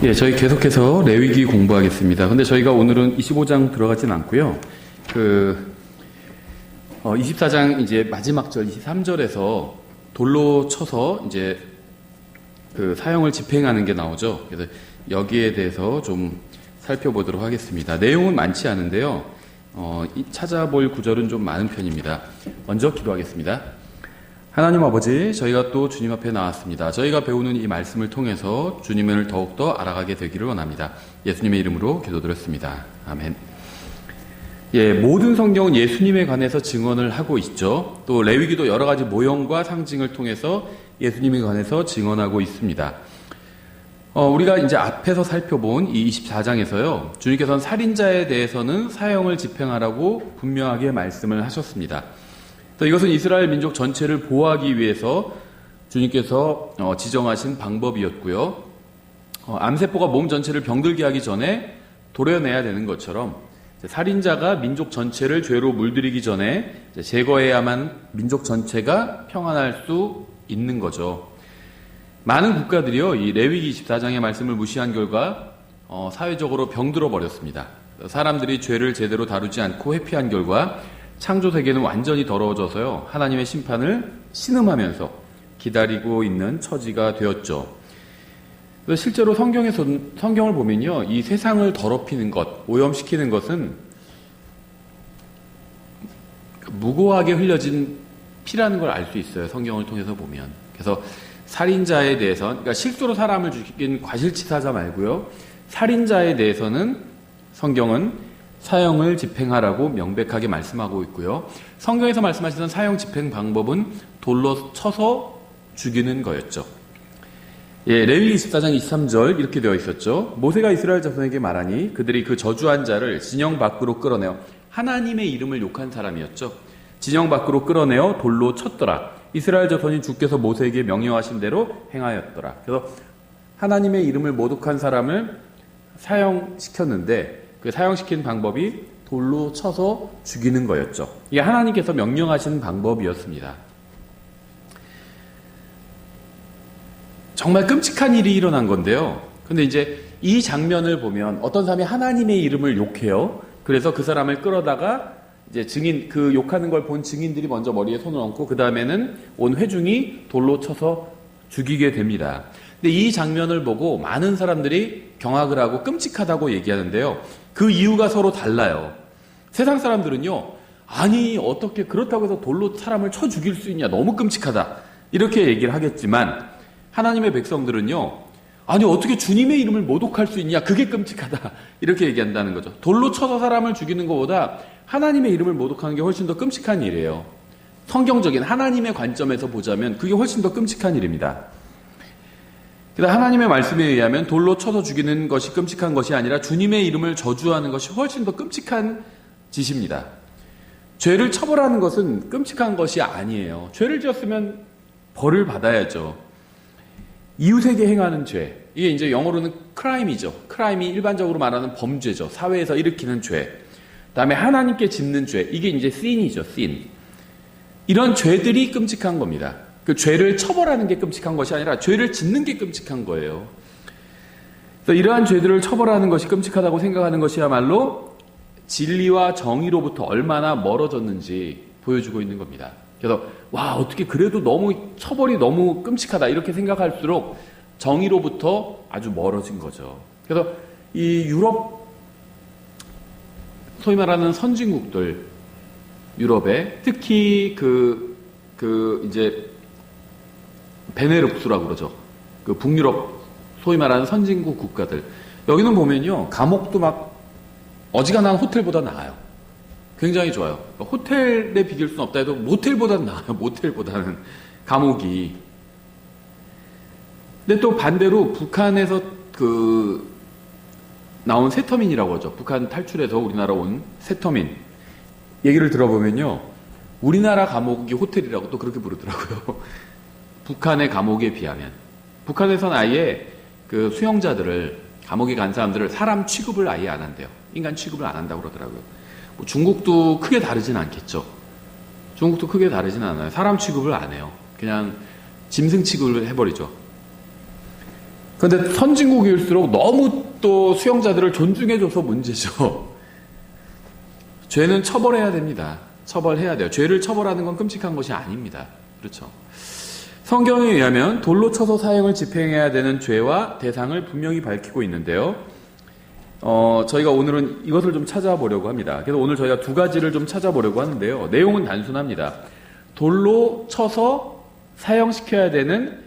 예, 저희 계속해서 레위기 공부하겠습니다. 근데 저희가 오늘은 25장 들어가진 않고요. 24장 이제 마지막 절 23절에서 돌로 쳐서 이제 그 사형을 집행하는 게 나오죠. 그래서 여기에 대해서 좀 살펴보도록 하겠습니다. 내용은 많지 않은데요. 찾아볼 구절은 좀 많은 편입니다. 먼저 기도하겠습니다. 하나님 아버지, 저희가 또 주님 앞에 나왔습니다. 저희가 배우는 이 말씀을 통해서 주님을 더욱더 알아가게 되기를 원합니다. 예수님의 이름으로 기도드렸습니다. 아멘. 예, 모든 성경은 예수님에 관해서 증언을 하고 있죠. 또 레위기도 여러 가지 모형과 상징을 통해서 예수님에 관해서 증언하고 있습니다. 우리가 이제 앞에서 살펴본 이 24장에서요, 주님께서는 살인자에 대해서는 사형을 집행하라고 분명하게 말씀을 하셨습니다. 이것은 이스라엘 민족 전체를 보호하기 위해서 주님께서 지정하신 방법이었고요. 암세포가 몸 전체를 병들게 하기 전에 도려내야 되는 것처럼 살인자가 민족 전체를 죄로 물들이기 전에 제거해야만 민족 전체가 평안할 수 있는 거죠. 많은 국가들이요, 이 레위기 24장의 말씀을 무시한 결과 사회적으로 병들어 버렸습니다. 사람들이 죄를 제대로 다루지 않고 회피한 결과 창조 세계는 완전히 더러워져서요, 하나님의 심판을 신음하면서 기다리고 있는 처지가 되었죠. 실제로 성경을 보면요, 이 세상을 더럽히는 것, 오염시키는 것은 무고하게 흘려진 피라는 걸 알 수 있어요. 성경을 통해서 보면. 그래서 살인자에 대해서, 그러니까 실수로 사람을 죽인 과실치사자 말고요, 살인자에 대해서는 성경은 사형을 집행하라고 명백하게 말씀하고 있고요. 성경에서 말씀하시던 사형 집행 방법은 돌로 쳐서 죽이는 거였죠. 예, 레위기 24장 23절 이렇게 되어 있었죠. 모세가 이스라엘 자손에게 말하니 그들이 그 저주한 자를 진영 밖으로 끌어내어, 하나님의 이름을 욕한 사람이었죠. 진영 밖으로 끌어내어 돌로 쳤더라. 이스라엘 자손이 주께서 모세에게 명령하신 대로 행하였더라. 그래서 하나님의 이름을 모독한 사람을 사형시켰는데 그 사형시킨 방법이 돌로 쳐서 죽이는 거였죠. 이게 하나님께서 명령하신 방법이었습니다. 정말 끔찍한 일이 일어난 건데요. 근데 이제 이 장면을 보면 어떤 사람이 하나님의 이름을 욕해요. 그래서 그 사람을 끌어다가 이제 그 욕하는 걸 본 증인들이 먼저 머리에 손을 얹고 그 다음에는 온 회중이 돌로 쳐서 죽이게 됩니다. 근데 이 장면을 보고 많은 사람들이 경악을 하고 끔찍하다고 얘기하는데요. 그 이유가 서로 달라요. 세상 사람들은요, 아니 어떻게 그렇다고 해서 돌로 사람을 쳐 죽일 수 있냐, 너무 끔찍하다, 이렇게 얘기를 하겠지만 하나님의 백성들은요, 아니 어떻게 주님의 이름을 모독할 수 있냐, 그게 끔찍하다, 이렇게 얘기한다는 거죠. 돌로 쳐서 사람을 죽이는 것보다 하나님의 이름을 모독하는 게 훨씬 더 끔찍한 일이에요. 성경적인 하나님의 관점에서 보자면 그게 훨씬 더 끔찍한 일입니다. 그래서 하나님의 말씀에 의하면 돌로 쳐서 죽이는 것이 끔찍한 것이 아니라 주님의 이름을 저주하는 것이 훨씬 더 끔찍한 짓입니다. 죄를 처벌하는 것은 끔찍한 것이 아니에요. 죄를 지었으면 벌을 받아야죠. 이웃에게 행하는 죄, 이게 이제 영어로는 크라임이죠. 크라임이 일반적으로 말하는 범죄죠. 사회에서 일으키는 죄. 그다음에 하나님께 짓는 죄, 이게 이제 sin이죠. sin. 이런 죄들이 끔찍한 겁니다. 그 죄를 처벌하는 게 끔찍한 것이 아니라 죄를 짓는 게 끔찍한 거예요. 그래서 이러한 죄들을 처벌하는 것이 끔찍하다고 생각하는 것이야말로 진리와 정의로부터 얼마나 멀어졌는지 보여주고 있는 겁니다. 그래서 와, 어떻게 그래도 처벌이 너무 끔찍하다, 이렇게 생각할수록 정의로부터 아주 멀어진 거죠. 그래서 이 유럽, 소위 말하는 선진국들, 유럽에 특히 이제 베네룩스라고 그러죠. 그 북유럽, 소위 말하는 선진국 국가들. 여기는 보면요, 감옥도 막 어지간한 호텔보다 나아요. 굉장히 좋아요. 호텔에 비길 수는 없다 해도 모텔보다는 나아요. 모텔보다는 감옥이. 근데 또 반대로 북한에서 나온 세터민이라고 하죠. 북한 탈출해서 우리나라 온 세터민. 얘기를 들어보면요, 우리나라 감옥이 호텔이라고 또 그렇게 부르더라고요. 북한의 감옥에 비하면. 북한에서는 아예 그 수용자들을, 감옥에 간 사람들을 사람 취급을 아예 안 한대요. 인간 취급을 안 한다고 그러더라고요. 중국도 크게 다르진 않겠죠. 중국도 크게 다르진 않아요. 사람 취급을 안 해요. 그냥 짐승 취급을 해버리죠. 그런데 선진국일수록 너무 또 수용자들을 존중해줘서 문제죠. 죄는 처벌해야 됩니다. 처벌해야 돼요. 죄를 처벌하는 건 끔찍한 것이 아닙니다. 그렇죠. 성경에 의하면 돌로 쳐서 사형을 집행해야 되는 죄와 대상을 분명히 밝히고 있는데요. 저희가 오늘은 이것을 좀 찾아보려고 합니다. 그래서 오늘 저희가 두 가지를 좀 찾아보려고 하는데요. 내용은 단순합니다. 돌로 쳐서 사형시켜야 되는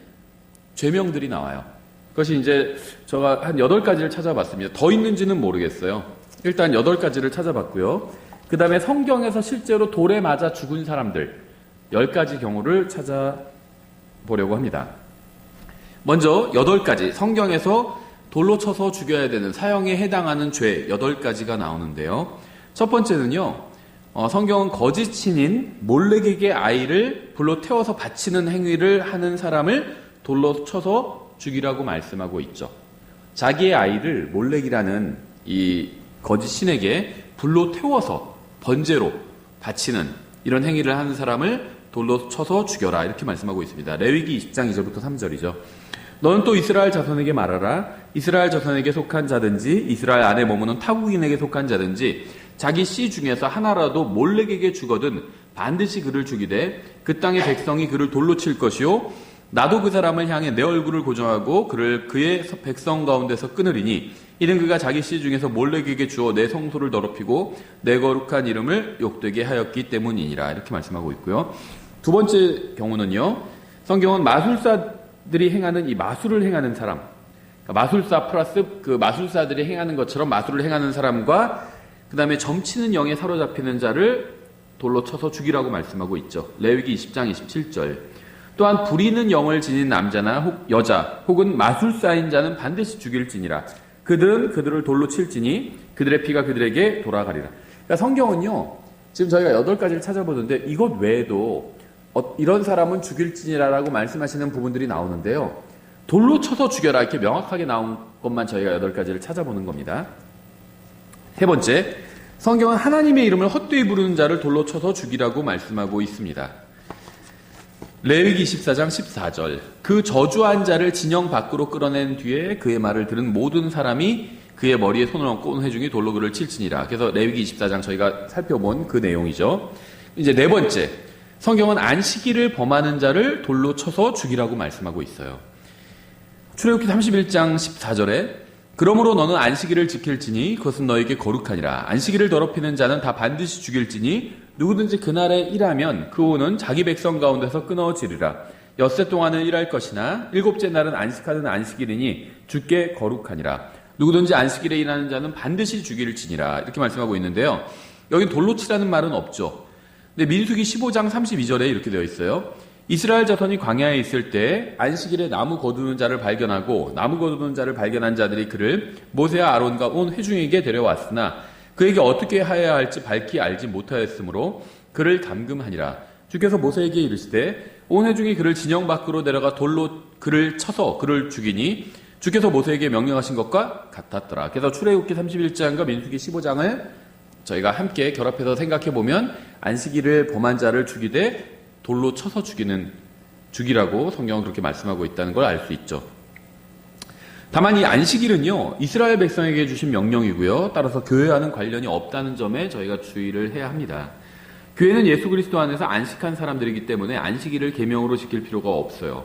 죄명들이 나와요. 그것이 이제 제가 한 8가지를 찾아봤습니다. 더 있는지는 모르겠어요. 일단 8가지를 찾아봤고요. 그 다음에 성경에서 실제로 돌에 맞아 죽은 사람들 10가지 경우를 찾아보려고 합니다. 먼저 8가지 성경에서 돌로 쳐서 죽여야 되는 사형에 해당하는 죄 8가지가 나오는데요. 첫 번째는요. 성경은 거짓 신인 몰렉에게 아이를 불로 태워서 바치는 행위를 하는 사람을 돌로 쳐서 죽이라고 말씀하고 있죠. 자기의 아이를 몰렉이라는 이 거짓 신에게 불로 태워서 번제로 바치는 이런 행위를 하는 사람을 돌로 쳐서 죽여라 이렇게 말씀하고 있습니다. 레위기 20장 2절부터 3절이죠. 너는 또 이스라엘 자손에게 말하라. 이스라엘 자손에게 속한 자든지 이스라엘 안에 머무는 타국인에게 속한 자든지 자기 씨 중에서 하나라도 몰렉에게 죽거든 반드시 그를 죽이되 그 땅의 백성이 그를 돌로 칠 것이요 나도 그 사람을 향해 내 얼굴을 고정하고 그를 그의 백성 가운데서 끊으리니 이는 그가 자기 씨 중에서 몰렉에게 주어 내 성소를 더럽히고 내 거룩한 이름을 욕되게 하였기 때문이니라 이렇게 말씀하고 있고요. 두 번째 경우는요. 성경은 마술사들이 행하는 이 마술을 행하는 사람, 그러니까 마술사 플러스 그 마술사들이 행하는 것처럼 마술을 행하는 사람과 그 다음에 점치는 영에 사로잡히는 자를 돌로 쳐서 죽이라고 말씀하고 있죠. 레위기 20장 27절. 또한 부리는 영을 지닌 남자나 여자 혹은 마술사인 자는 반드시 죽일지니라. 그들은 그들을 돌로 칠지니 그들의 피가 그들에게 돌아가리라. 그러니까 성경은요. 지금 저희가 8가지를 찾아보는데 이것 외에도 이런 사람은 죽일지니라라고 말씀하시는 부분들이 나오는데요. 돌로 쳐서 죽여라 이렇게 명확하게 나온 것만 저희가 8가지를 찾아보는 겁니다. 세 번째, 성경은 하나님의 이름을 헛되이 부르는 자를 돌로 쳐서 죽이라고 말씀하고 있습니다. 레위기 24장 14절. 그 저주한 자를 진영 밖으로 끌어낸 뒤에 그의 말을 들은 모든 사람이 그의 머리에 손을 얹고 온 회중이 돌로 그를 칠지니라. 그래서 레위기 24장 저희가 살펴본 그 내용이죠. 이제 네 번째, 성경은 안식일을 범하는 자를 돌로 쳐서 죽이라고 말씀하고 있어요. 출애굽기 31장 14절에 그러므로 너는 안식일을 지킬지니 그것은 너에게 거룩하니라. 안식일을 더럽히는 자는 다 반드시 죽일지니 누구든지 그날에 일하면 그 후는 자기 백성 가운데서 끊어지리라. 엿새 동안은 일할 것이나 일곱째 날은 안식하는 안식일이니 주께 거룩하니라. 누구든지 안식일에 일하는 자는 반드시 죽일지니라. 이렇게 말씀하고 있는데요. 여기 돌로 치라는 말은 없죠. 근데 민수기 15장 32절에 이렇게 되어 있어요. 이스라엘 자손이 광야에 있을 때 안식일에 나무 거두는 자를 발견하고 나무 거두는 자를 발견한 자들이 그를 모세와 아론과 온 회중에게 데려왔으나 그에게 어떻게 하여야 할지 밝히 알지 못하였으므로 그를 감금하니라. 주께서 모세에게 이르시되 온 회중이 그를 진영 밖으로 내려가 돌로 그를 쳐서 그를 죽이니 주께서 모세에게 명령하신 것과 같았더라. 그래서 출애굽기 31장과 민수기 15장을 저희가 함께 결합해서 생각해보면 안식일을 범한 자를 죽이되 돌로 쳐서 죽이라고 성경은 그렇게 말씀하고 있다는 걸 알 수 있죠. 다만 이 안식일은요, 이스라엘 백성에게 주신 명령이고요. 따라서 교회와는 관련이 없다는 점에 저희가 주의를 해야 합니다. 교회는 예수 그리스도 안에서 안식한 사람들이기 때문에 안식일을 계명으로 지킬 필요가 없어요.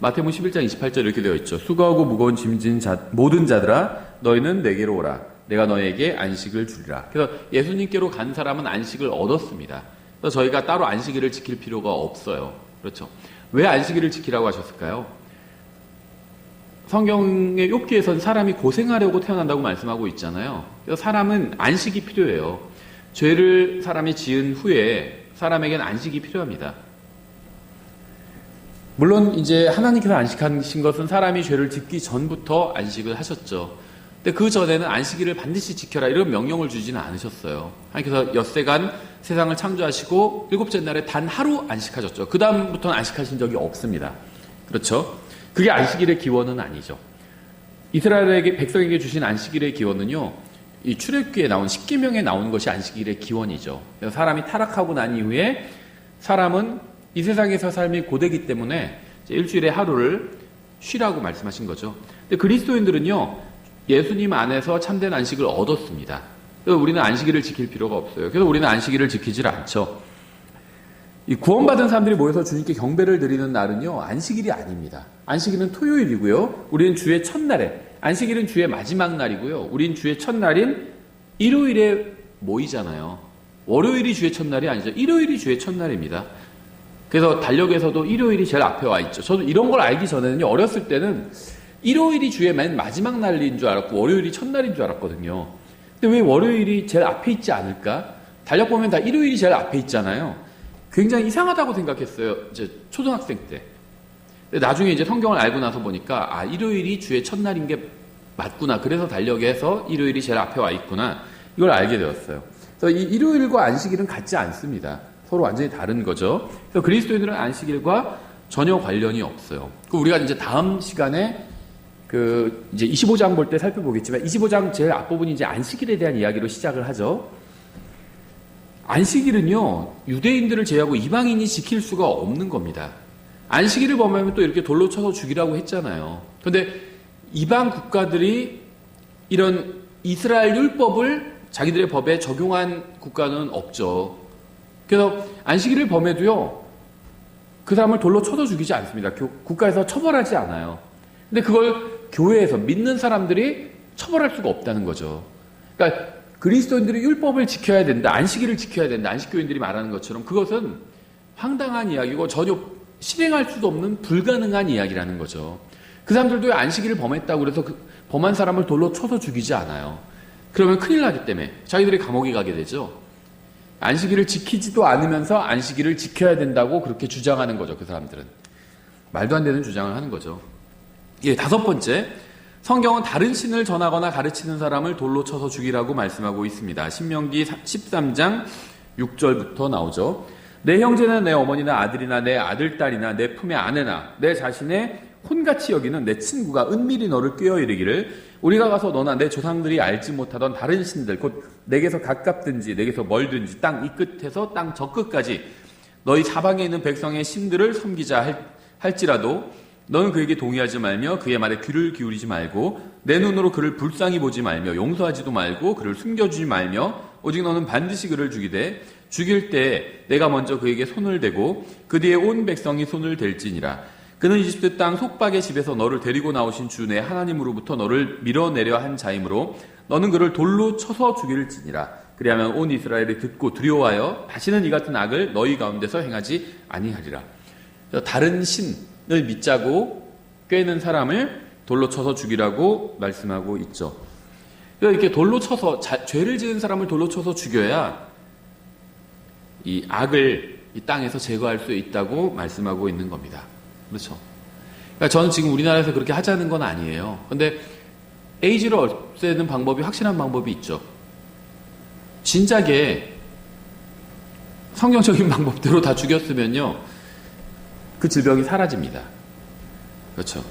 마태복음 11장 28절 이렇게 되어 있죠. 수고하고 무거운 짐진 모든 자들아 너희는 내게로 오라. 내가 너희에게 안식을 주리라. 그래서 예수님께로 간 사람은 안식을 얻었습니다. 그래서 저희가 따로 안식일을 지킬 필요가 없어요. 그렇죠. 왜 안식일을 지키라고 하셨을까요? 성경의 욥기에서는 사람이 고생하려고 태어난다고 말씀하고 있잖아요. 그래서 사람은 안식이 필요해요. 죄를 사람이 지은 후에 사람에게는 안식이 필요합니다. 물론 이제 하나님께서 안식하신 것은 사람이 죄를 짓기 전부터 안식을 하셨죠. 근데 그 전에는 안식일을 반드시 지켜라 이런 명령을 주지는 않으셨어요. 하나님께서 엿새간 세상을 창조하시고 일곱째 날에 단 하루 안식하셨죠. 그 다음부터는 안식하신 적이 없습니다. 그렇죠? 그게 안식일의 기원은 아니죠. 이스라엘에게 백성에게 주신 안식일의 기원은요. 이 출애굽기에 나온 십계명에 나오는 것이 안식일의 기원이죠. 그래서 사람이 타락하고 난 이후에 사람은 이 세상에서 삶이 고되기 때문에 일주일에 하루를 쉬라고 말씀하신 거죠. 근데 그리스도인들은요, 예수님 안에서 참된 안식을 얻었습니다. 그래서 우리는 안식일을 지킬 필요가 없어요. 그래서 우리는 안식일을 지키질 않죠. 이 구원받은 사람들이 모여서 주님께 경배를 드리는 날은요, 안식일이 아닙니다. 안식일은 토요일이고요. 우리는 주의 첫날에, 안식일은 주의 마지막 날이고요. 우리는 주의 첫날인 일요일에 모이잖아요. 월요일이 주의 첫날이 아니죠. 일요일이 주의 첫날입니다. 그래서 달력에서도 일요일이 제일 앞에 와 있죠. 저도 이런 걸 알기 전에는요, 어렸을 때는 일요일이 주의 맨 마지막 날인 줄 알았고 월요일이 첫날인 줄 알았거든요. 근데 왜 월요일이 제일 앞에 있지 않을까? 달력 보면 다 일요일이 제일 앞에 있잖아요. 굉장히 이상하다고 생각했어요. 이제 초등학생 때. 근데 나중에 이제 성경을 알고 나서 보니까 아, 일요일이 주의 첫날인 게 맞구나. 그래서 달력에서 일요일이 제일 앞에 와 있구나. 이걸 알게 되었어요. 그래서 이 일요일과 안식일은 같지 않습니다. 서로 완전히 다른 거죠. 그래서 그리스도인들은 안식일과 전혀 관련이 없어요. 우리가 이제 다음 시간에 이제 25장 볼 때 살펴보겠지만 25장 제일 앞부분이 이제 안식일에 대한 이야기로 시작을 하죠. 안식일은요, 유대인들을 제외하고 이방인이 지킬 수가 없는 겁니다. 안식일을 범하면 또 이렇게 돌로 쳐서 죽이라고 했잖아요. 그런데 이방 국가들이 이런 이스라엘 율법을 자기들의 법에 적용한 국가는 없죠. 그래서 안식일을 범해도요, 그 사람을 돌로 쳐서 죽이지 않습니다. 국가에서 처벌하지 않아요. 근데 그걸 교회에서 믿는 사람들이 처벌할 수가 없다는 거죠. 그러니까 그리스도인들이 율법을 지켜야 된다, 안식일을 지켜야 된다, 안식교인들이 말하는 것처럼 그것은 황당한 이야기고 전혀 실행할 수도 없는 불가능한 이야기라는 거죠. 그 사람들도 안식일을 범했다고 그래서 범한 사람을 돌로 쳐서 죽이지 않아요. 그러면 큰일 나기 때문에 자기들이 감옥에 가게 되죠. 안식일을 지키지도 않으면서 안식일을 지켜야 된다고 그렇게 주장하는 거죠. 그 사람들은. 말도 안 되는 주장을 하는 거죠. 예, 다섯 번째, 성경은 다른 신을 전하거나 가르치는 사람을 돌로 쳐서 죽이라고 말씀하고 있습니다. 신명기 13장 6절부터 나오죠. 내 형제나 내 어머니나 아들이나 내 아들, 딸이나 내 품의 아내나 내 자신의 혼같이 여기는 내 친구가 은밀히 너를 꾀어 이르기를 우리가 가서 너나 내 조상들이 알지 못하던 다른 신들 곧 내게서 가깝든지 내게서 멀든지 땅 이 끝에서 땅 저 끝까지 너희 사방에 있는 백성의 신들을 섬기자 할지라도 너는 그에게 동의하지 말며 그의 말에 귀를 기울이지 말고 내 눈으로 그를 불쌍히 보지 말며 용서하지도 말고 그를 숨겨주지 말며 오직 너는 반드시 그를 죽이되 죽일 때 내가 먼저 그에게 손을 대고 그 뒤에 온 백성이 손을 댈지니라. 그는 이집트 땅 속박의 집에서 너를 데리고 나오신 주 내 하나님으로부터 너를 밀어내려 한 자이므로 너는 그를 돌로 쳐서 죽일지니라. 그리하면 온 이스라엘이 듣고 두려워하여 다시는 이 같은 악을 너희 가운데서 행하지 아니하리라. 다른 신을 믿자고 꾀는 사람을 돌로 쳐서 죽이라고 말씀하고 있죠. 이렇게 돌로 쳐서 죄를 지은 사람을 돌로 쳐서 죽여야 이 악을 이 땅에서 제거할 수 있다고 말씀하고 있는 겁니다. 그렇죠. 그러니까 저는 지금 우리나라에서 그렇게 하자는 건 아니에요. 그런데 에이즈를 없애는 방법이 확실한 방법이 있죠. 진작에 성경적인 방법대로 다 죽였으면요, 그 질병이 사라집니다. 그렇죠.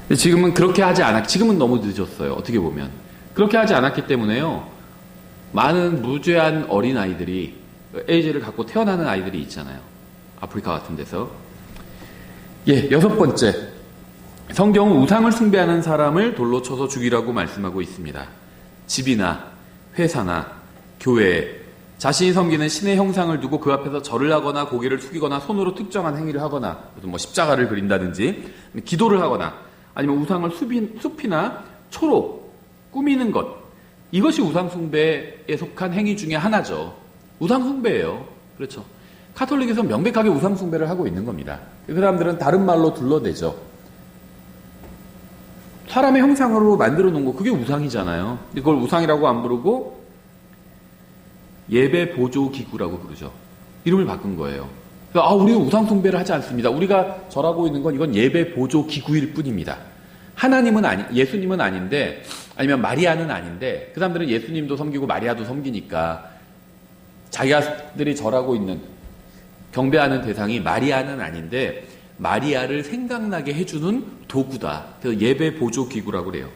근데 지금은 그렇게 하지 지금은 너무 늦었어요. 어떻게 보면. 그렇게 하지 않았기 때문에요, 많은 무죄한 어린아이들이 에이즈를 갖고 태어나는 아이들이 있잖아요. 아프리카 같은 데서. 예, 여섯 번째. 성경은 우상을 숭배하는 사람을 돌로 쳐서 죽이라고 말씀하고 있습니다. 집이나 회사나 교회에 자신이 섬기는 신의 형상을 두고 그 앞에서 절을 하거나 고개를 숙이거나 손으로 특정한 행위를 하거나 무슨 십자가를 그린다든지 기도를 하거나 아니면 우상을 숲이나 초로 꾸미는 것, 이것이 우상 숭배에 속한 행위 중에 하나죠. 우상 숭배예요. 그렇죠. 카톨릭에서 명백하게 우상 숭배를 하고 있는 겁니다. 그 사람들은 다른 말로 둘러대죠. 사람의 형상으로 만들어 놓은 거, 그게 우상이잖아요. 이걸 우상이라고 안 부르고 예배 보조 기구라고 부르죠. 이름을 바꾼 거예요. 우리는 우상 숭배를 하지 않습니다. 우리가 절하고 있는 건 이건 예배 보조 기구일 뿐입니다. 예수님은 아닌데, 아니면 마리아는 아닌데, 그 사람들은 예수님도 섬기고 마리아도 섬기니까 자기들이 절하고 있는, 경배하는 대상이 마리아는 아닌데 마리아를 생각나게 해주는 도구다. 그래서 예배 보조 기구라고 그래요.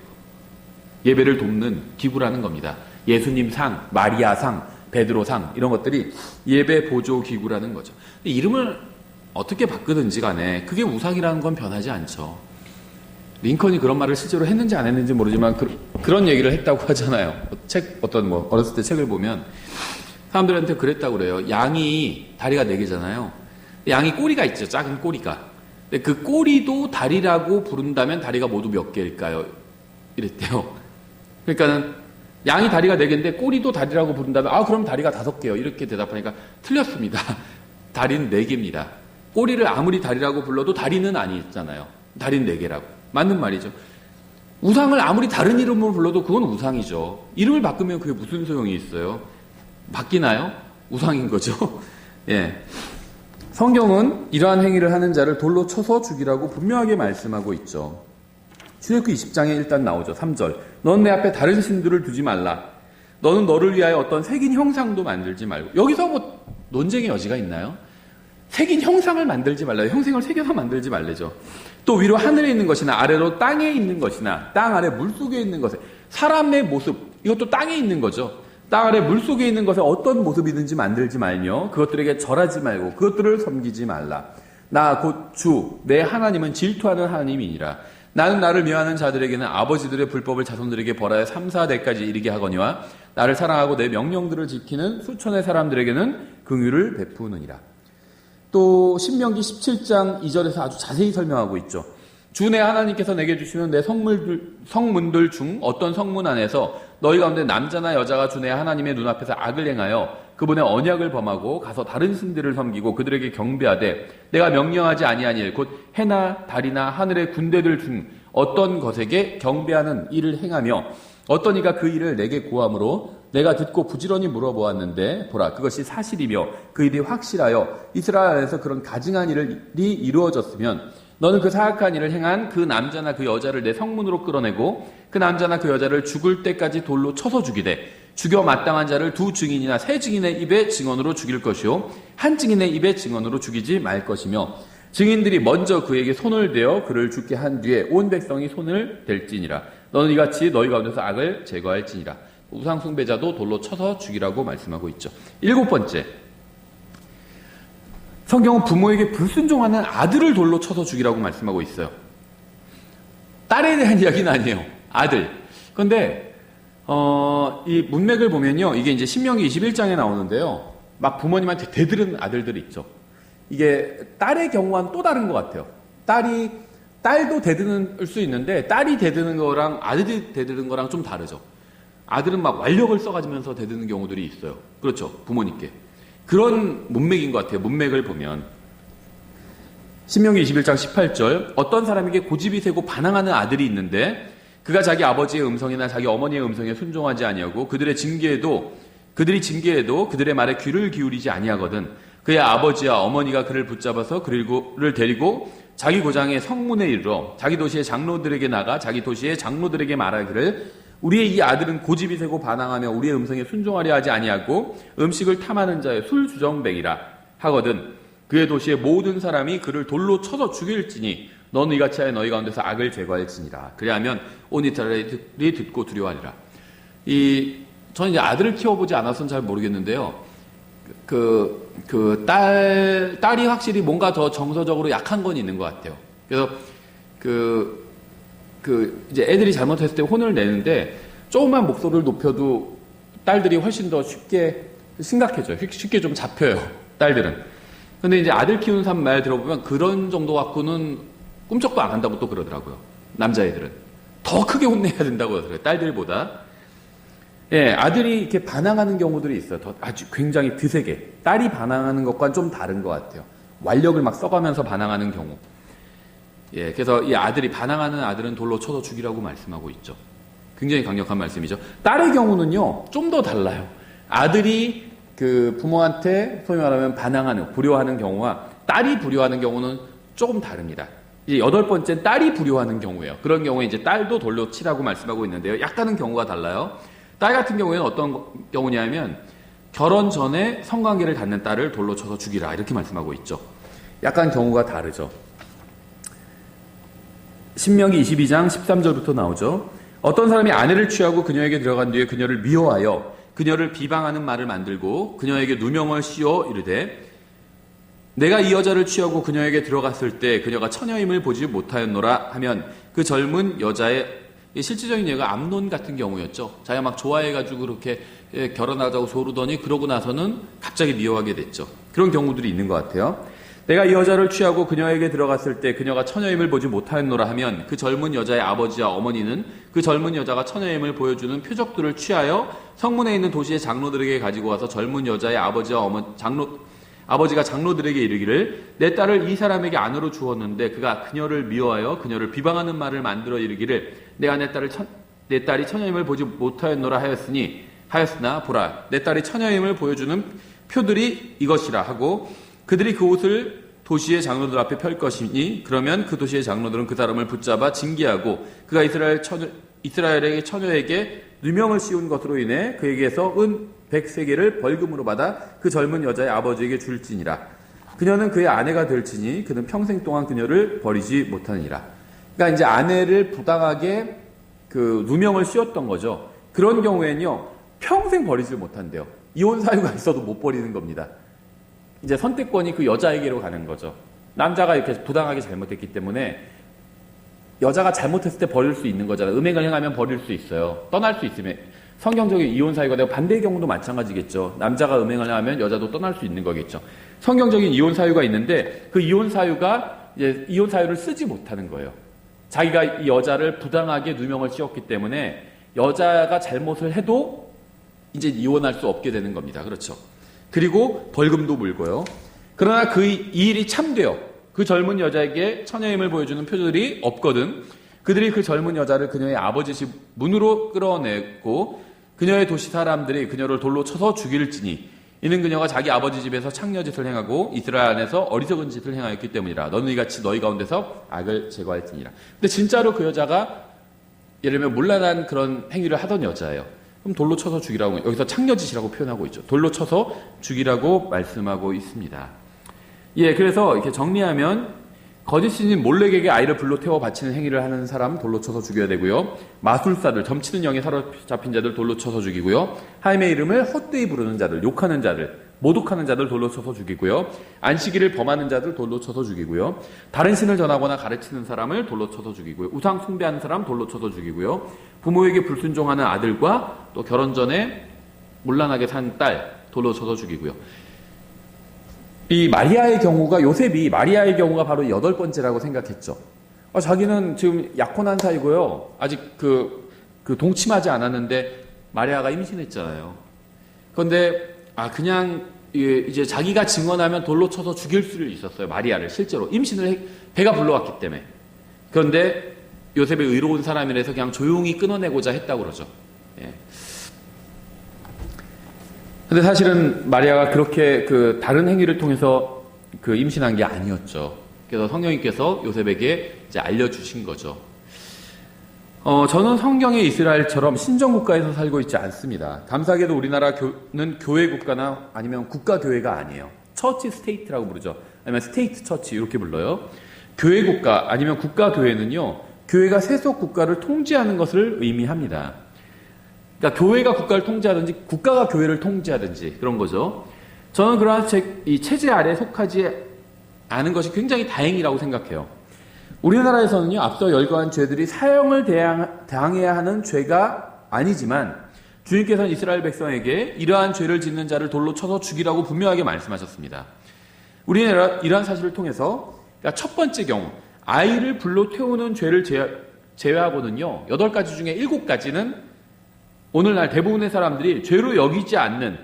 예배를 돕는 기구라는 겁니다. 예수님 상, 마리아 상, 베드로 상, 이런 것들이 예배 보조 기구라는 거죠. 이름을 어떻게 바꾸든지 간에 그게 우상이라는 건 변하지 않죠. 링컨이 그런 말을 실제로 했는지 안 했는지 모르지만 그런 얘기를 했다고 하잖아요. 어렸을 때 책을 보면 사람들한테 그랬다고 그래요. 양이 다리가 4개잖아요. 양이 꼬리가 있죠. 작은 꼬리가. 근데 그 꼬리도 다리라고 부른다면 다리가 모두 몇 개일까요? 이랬대요. 그러니까는 양이 다리가 4개인데 꼬리도 다리라고 부른다면 그럼 다리가 5개요. 이렇게 대답하니까 틀렸습니다. 다리는 4개입니다. 꼬리를 아무리 다리라고 불러도 다리는 아니잖아요. 다리는 4개라고. 맞는 말이죠. 우상을 아무리 다른 이름으로 불러도 그건 우상이죠. 이름을 바꾸면 그게 무슨 소용이 있어요? 바뀌나요? 우상인 거죠. 예. 성경은 이러한 행위를 하는 자를 돌로 쳐서 죽이라고 분명하게 말씀하고 있죠. 출애굽기 20장에 일단 나오죠. 3절. 넌 내 앞에 다른 신들을 두지 말라. 너는 너를 위하여 어떤 새긴 형상도 만들지 말고. 여기서 뭐 논쟁의 여지가 있나요? 새긴 형상을 만들지 말라요. 형상을 새겨서 만들지 말래죠. 또 위로 하늘에 있는 것이나 아래로 땅에 있는 것이나 땅 아래 물속에 있는 것에 사람의 모습, 이것도 땅에 있는 거죠. 땅 아래 물속에 있는 것에 어떤 모습이든지 만들지 말며 그것들에게 절하지 말고 그것들을 섬기지 말라. 나 곧 주 내 하나님은 질투하는 하나님이니라. 나는 나를 미워하는 자들에게는 아버지들의 불법을 자손들에게 벌하여 3, 4대까지 이르게 하거니와 나를 사랑하고 내 명령들을 지키는 수천의 사람들에게는 긍휼을 베푸느니라. 또 신명기 17장 2절에서 아주 자세히 설명하고 있죠. 주 내 하나님께서 내게 주시는 내 성문들 중 어떤 성문 안에서 너희 가운데 남자나 여자가 주 내 하나님의 눈앞에서 악을 행하여 그분의 언약을 범하고 가서 다른 신들을 섬기고 그들에게 경배하되 내가 명령하지 아니한 일 곧 해나 달이나 하늘의 군대들 중 어떤 것에게 경배하는 일을 행하며 어떤 이가 그 일을 내게 구함으로 내가 듣고 부지런히 물어보았는데 보라 그것이 사실이며 그 일이 확실하여 이스라엘 안에서 그런 가증한 일이 이루어졌으면 너는 그 사악한 일을 행한 그 남자나 그 여자를 내 성문으로 끌어내고 그 남자나 그 여자를 죽을 때까지 돌로 쳐서 죽이되 죽여 마땅한 자를 2 증인이나 3 증인의 입에 증언으로 죽일 것이요 1 증인의 입에 증언으로 죽이지 말 것이며 증인들이 먼저 그에게 손을 대어 그를 죽게 한 뒤에 온 백성이 손을 댈지니라. 너는 이같이 너희 가운데서 악을 제거할지니라. 우상 숭배자도 돌로 쳐서 죽이라고 말씀하고 있죠. 7번째, 성경은 부모에게 불순종하는 아들을 돌로 쳐서 죽이라고 말씀하고 있어요. 딸에 대한 이야기는 아니에요. 아들. 그런데 이 문맥을 보면요, 이게 이제 신명기 21장에 나오는데요, 막 부모님한테 대들은 아들들이 있죠. 이게 딸의 경우와는 또 다른 것 같아요. 딸도 대드는 수 있는데 딸이 대드는 거랑 아들이 대드는 거랑 좀 다르죠. 아들은 막 완력을 써가지면서 대드는 경우들이 있어요. 그렇죠. 부모님께. 그런 문맥인 것 같아요. 문맥을 보면. 신명기 21장 18절 어떤 사람에게 고집이 세고 반항하는 아들이 있는데 그가 자기 아버지의 음성이나 자기 어머니의 음성에 순종하지 아니하고 그들이 징계해도 그들의 말에 귀를 기울이지 아니하거든 그의 아버지와 어머니가 그를 붙잡아서 그를 데리고 자기 고장의 성문에 이르러 자기 도시의 장로들에게 나가 자기 도시의 장로들에게 말하기를 우리의 이 아들은 고집이 세고 반항하며 우리의 음성에 순종하려 하지 아니하고 음식을 탐하는 자의 술주정뱅이라 하거든 그의 도시의 모든 사람이 그를 돌로 쳐서 죽일지니 너는 이같이 하여 너희 가운데서 악을 제거할지니라. 그리하면 온 이스라엘이 듣고 두려워하리라. 저는 이제 아들을 키워보지 않아서는 잘 모르겠는데요. 딸이 확실히 뭔가 더 정서적으로 약한 건 있는 것 같아요. 그래서 이제 애들이 잘못했을 때 혼을 내는데 조금만 목소리를 높여도 딸들이 훨씬 더 쉽게 심각해져요. 쉽게 좀 잡혀요. 딸들은. 근데 이제 아들 키우는 사람 말 들어보면 그런 정도 갖고는 꿈쩍도 안 한다고 또 그러더라고요. 남자애들은. 더 크게 혼내야 된다고 그러더라고요. 딸들보다. 예, 아들이 이렇게 반항하는 경우들이 있어요. 아주 굉장히 드세게. 딸이 반항하는 것과는 좀 다른 것 같아요. 완력을 막 써가면서 반항하는 경우. 예, 그래서 이 반항하는 아들은 돌로 쳐서 죽이라고 말씀하고 있죠. 굉장히 강력한 말씀이죠. 딸의 경우는요, 좀 더 달라요. 아들이 부모한테 소위 말하면 반항하는, 불효하는 경우와 딸이 불효하는 경우는 조금 다릅니다. 이제 8번째는 딸이 불효하는 경우예요. 그런 경우에 이제 딸도 돌로 치라고 말씀하고 있는데요. 약간은 경우가 달라요. 딸 같은 경우에는 어떤 경우냐면 결혼 전에 성관계를 갖는 딸을 돌로 쳐서 죽이라 이렇게 말씀하고 있죠. 약간 경우가 다르죠. 신명기 22장 13절부터 나오죠. 어떤 사람이 아내를 취하고 그녀에게 들어간 뒤에 그녀를 미워하여 그녀를 비방하는 말을 만들고 그녀에게 누명을 씌워 이르되 내가 이 여자를 취하고 그녀에게 들어갔을 때 그녀가 처녀임을 보지 못하였노라 하면 그 젊은 여자의 실질적인 예가 암논 같은 경우였죠. 자기가 막 좋아해가지고 그렇게 결혼하자고 조르더니 그러고 나서는 갑자기 미워하게 됐죠. 그런 경우들이 있는 것 같아요. 내가 이 여자를 취하고 그녀에게 들어갔을 때 그녀가 처녀임을 보지 못하였노라 하면 그 젊은 여자의 아버지와 어머니는 그 젊은 여자가 처녀임을 보여주는 표적들을 취하여 성문에 있는 도시의 장로들에게 가지고 와서 젊은 여자의 아버지가 장로들에게 이르기를 내 딸을 이 사람에게 아내로 주었는데 그가 그녀를 미워하여 그녀를 비방하는 말을 만들어 이르기를 내가 내 딸이 처녀임을 보지 못하였노라 하였으나 보라 내 딸이 처녀임을 보여주는 표들이 이것이라 하고 그들이 그 옷을 도시의 장로들 앞에 펼 것이니 그러면 그 도시의 장로들은 그 사람을 붙잡아 징계하고 그가 이스라엘에게 처녀에게 누명을 씌운 것으로 인해 그에게서 은 100세겔을 벌금으로 받아 그 젊은 여자의 아버지에게 줄지니라. 그녀는 그의 아내가 될지니 그는 평생 동안 그녀를 버리지 못하느니라. 그러니까 이제 아내를 부당하게 그 누명을 씌웠던 거죠. 그런 경우에는요 평생 버리지 못한대요. 이혼 사유가 있어도 못 버리는 겁니다. 이제 선택권이 그 여자에게로 가는 거죠. 남자가 이렇게 부당하게 잘못했기 때문에 여자가 잘못했을 때 버릴 수 있는 거잖아요. 음행을 행하면 버릴 수 있어요. 떠날 수 있으면. 성경적인 이혼 사유가 되고 반대의 경우도 마찬가지겠죠. 남자가 음행을 하면 여자도 떠날 수 있는 거겠죠. 성경적인 이혼 사유가 있는데 그 이혼 사유가 이제 이혼 사유를 쓰지 못하는 거예요. 자기가 이 여자를 부당하게 누명을 씌웠기 때문에 여자가 잘못을 해도 이제 이혼할 수 없게 되는 겁니다. 그렇죠. 그리고 벌금도 물고요. 그러나 이 일이 참돼요. 그 젊은 여자에게 처녀임을 보여주는 표들이 없거든. 그들이 그 젊은 여자를 그녀의 아버지 집 문으로 끌어내고 그녀의 도시 사람들이 그녀를 돌로 쳐서 죽일지니 이는 그녀가 자기 아버지 집에서 창녀짓을 행하고 이스라엘 안에서 어리석은 짓을 행하였기 때문이라. 너는 이같이 너희 가운데서 악을 제거할지니라. 근데 진짜로 그 여자가 예를 들면 문란한 그런 행위를 하던 여자예요. 그럼 돌로 쳐서 죽이라고, 여기서 창녀짓이라고 표현하고 있죠. 돌로 쳐서 죽이라고 말씀하고 있습니다. 예, 그래서 이렇게 정리하면 거짓 신인 몰렉에게 아이를 불로 태워 바치는 행위를 하는 사람 돌로 쳐서 죽여야 되고요. 마술사들, 점치는 영에 사로잡힌 자들 돌로 쳐서 죽이고요. 하나님의 이름을 헛되이 부르는 자들, 욕하는 자들, 모독하는 자들 돌로 쳐서 죽이고요. 안식일을 범하는 자들 돌로 쳐서 죽이고요. 다른 신을 전하거나 가르치는 사람을 돌로 쳐서 죽이고요. 우상 숭배하는 사람 돌로 쳐서 죽이고요. 부모에게 불순종하는 아들과 또 결혼 전에 문란하게 산 딸 돌로 쳐서 죽이고요. 이 마리아의 경우가, 요셉이 마리아의 경우가 바로 8번째라고 생각했죠. 자기는 지금 약혼한 사이고요. 아직 그 동침하지 않았는데 마리아가 임신했잖아요. 그런데 그냥 이제 자기가 증언하면 돌로 쳐서 죽일 수 있었어요. 마리아를 실제로 임신을 배가 불러왔기 때문에. 그런데 요셉의 의로운 사람이라서 그냥 조용히 끊어내고자 했다고 그러죠. 예. 근데 사실은 마리아가 그렇게 다른 행위를 통해서 임신한 게 아니었죠. 그래서 성령님께서 요셉에게 이제 알려주신 거죠. 저는 성경의 이스라엘처럼 신정국가에서 살고 있지 않습니다. 감사하게도 우리나라는 교회 국가나 아니면 국가교회가 아니에요. 처치 스테이트라고 부르죠. 아니면 스테이트 처치 이렇게 불러요. 교회 국가 아니면 국가교회는요. 교회가 세속 국가를 통제하는 것을 의미합니다. 그러니까 교회가 국가를 통제하든지 국가가 교회를 통제하든지 그런 거죠. 저는 그러한 이 체제 아래에 속하지 않은 것이 굉장히 다행이라고 생각해요. 우리나라에서는요, 앞서 열거한 죄들이 사형을 당해야 하는 죄가 아니지만 주님께서는 이스라엘 백성에게 이러한 죄를 짓는 자를 돌로 쳐서 죽이라고 분명하게 말씀하셨습니다. 우리는 이러한 사실을 통해서 그러니까 첫 번째 경우 아이를 불로 태우는 죄를 제외하고는요 8가지 중에 7가지는 오늘날 대부분의 사람들이 죄로 여기지 않는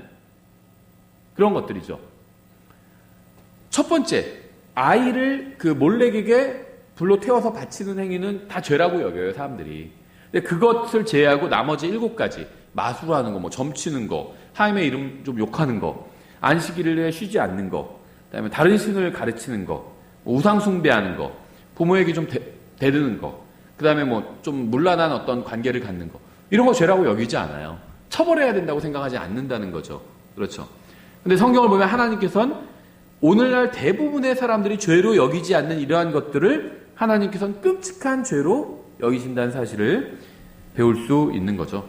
그런 것들이죠. 첫 번째, 아이를 몰렉에게 불로 태워서 바치는 행위는 다 죄라고 여겨요, 사람들이. 근데 그것을 제외하고 나머지 7가지, 마술하는 거, 점치는 거, 하나님의 이름 좀 욕하는 거, 안식일에 쉬지 않는 거, 그다음에 다른 신을 가르치는 거, 우상 숭배하는 거, 부모에게 좀 대드는 거, 그다음에 좀 문란한 어떤 관계를 갖는 거, 이런 거 죄라고 여기지 않아요. 처벌해야 된다고 생각하지 않는다는 거죠. 그렇죠. 근데 성경을 보면 하나님께서는 오늘날 대부분의 사람들이 죄로 여기지 않는 이러한 것들을 하나님께서는 끔찍한 죄로 여기신다는 사실을 배울 수 있는 거죠.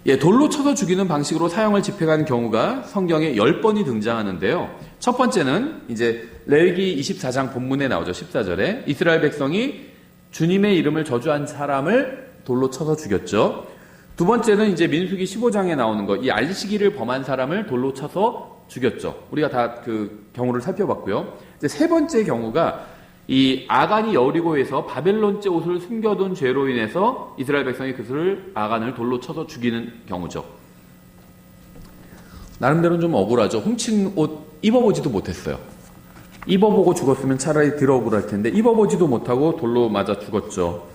예, 돌로 쳐서 죽이는 방식으로 사형을 집행한 경우가 성경에 10번이 등장하는데요. 첫 번째는 이제 레위기 24장 본문에 나오죠. 14절에 이스라엘 백성이 주님의 이름을 저주한 사람을 돌로 쳐서 죽였죠. 두 번째는 이제 민수기 15장에 나오는 거, 이 안식일을 범한 사람을 돌로 쳐서 죽였죠. 우리가 다 그 경우를 살펴봤고요. 이제 세 번째 경우가 이 아간이 여리고에서 바벨론제 옷을 숨겨둔 죄로 인해서 이스라엘 백성이 아간을 돌로 쳐서 죽이는 경우죠. 나름대로는 좀 억울하죠. 훔친 옷 입어보지도 못했어요. 입어보고 죽었으면 차라리 덜 억울할 텐데 입어보지도 못하고 돌로 맞아 죽었죠.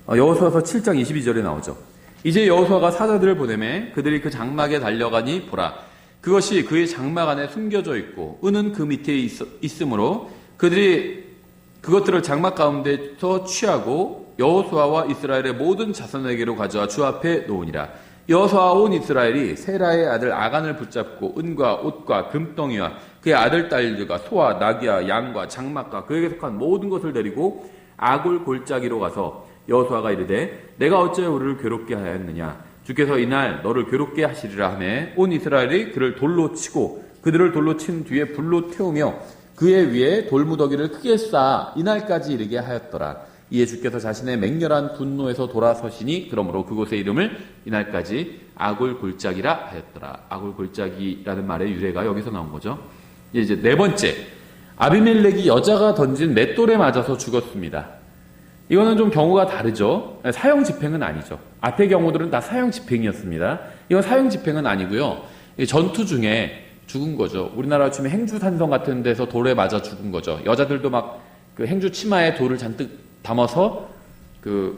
여호수아서 7장 22절에 나오죠. 이제 여호수아가 사자들을 보내매 그들이 그 장막에 달려가니 보라, 그것이 그의 장막 안에 숨겨져 있고 은은 그 밑에 있으므로 그들이 그것들을 장막 가운데서 취하고 여호수아와 이스라엘의 모든 자손에게로 가져와 주 앞에 놓으니라. 여호수아와 온 이스라엘이 세라의 아들 아간을 붙잡고 은과 옷과 금덩이와 그의 아들 딸들과 소와 나귀와 양과 장막과 그에게 속한 모든 것을 데리고 아굴 골짜기로 가서 여호수아가 이르되 내가 어찌하여 우리를 괴롭게 하였느냐, 주께서 이날 너를 괴롭게 하시리라 하매 온 이스라엘이 그를 돌로 치고 그들을 돌로 친 뒤에 불로 태우며 그의 위에 돌무더기를 크게 쌓아 이날까지 이르게 하였더라. 이에 주께서 자신의 맹렬한 분노에서 돌아서시니 그러므로 그곳의 이름을 이날까지 아굴 골짜기라 하였더라. 아굴 골짜기라는 말의 유래가 여기서 나온 거죠. 이제 네 번째, 아비멜렉이 여자가 던진 맷돌에 맞아서 죽었습니다. 이거는 좀 경우가 다르죠. 사형 집행은 아니죠. 앞의 경우들은 다 사형 집행이었습니다. 이건 사형 집행은 아니고요. 전투 중에 죽은 거죠. 우리나라 치면 행주산성 같은 데서 돌에 맞아 죽은 거죠. 여자들도 막 그 행주 치마에 돌을 잔뜩 담아서 그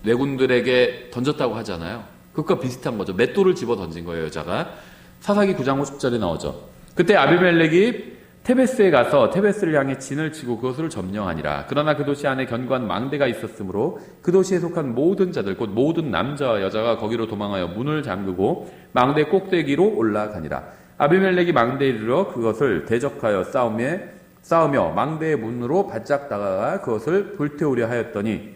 왜군들에게 던졌다고 하잖아요. 그것과 비슷한 거죠. 맷돌을 집어 던진 거예요, 여자가. 사사기 9장 50절에 나오죠. 그때 아비멜렉이 테베스에 가서 테베스를 향해 진을 치고 그것을 점령하니라. 그러나 그 도시 안에 견고한 망대가 있었으므로 그 도시에 속한 모든 자들 곧 모든 남자와 여자가 거기로 도망하여 문을 잠그고 망대 꼭대기로 올라가니라. 아비멜렉이 망대에 이르러 그것을 대적하여 싸우며 망대의 문으로 바짝 다가가 그것을 불태우려 하였더니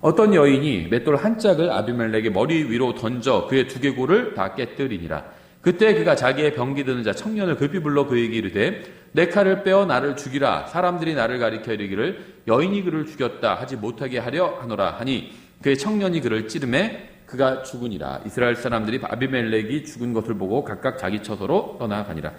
어떤 여인이 맷돌 한 짝을 아비멜렉의 머리 위로 던져 그의 두개골을 다 깨뜨리니라. 그때 그가 자기의 병기 드는 자 청년을 급히 불러 그에게 이르되 내 칼을 빼어 나를 죽이라. 사람들이 나를 가리켜 이르기를 여인이 그를 죽였다 하지 못하게 하려 하노라 하니 그의 청년이 그를 찌르매 그가 죽으니라. 이스라엘 사람들이 아비멜렉이 죽은 것을 보고 각각 자기 처소로 떠나가니라.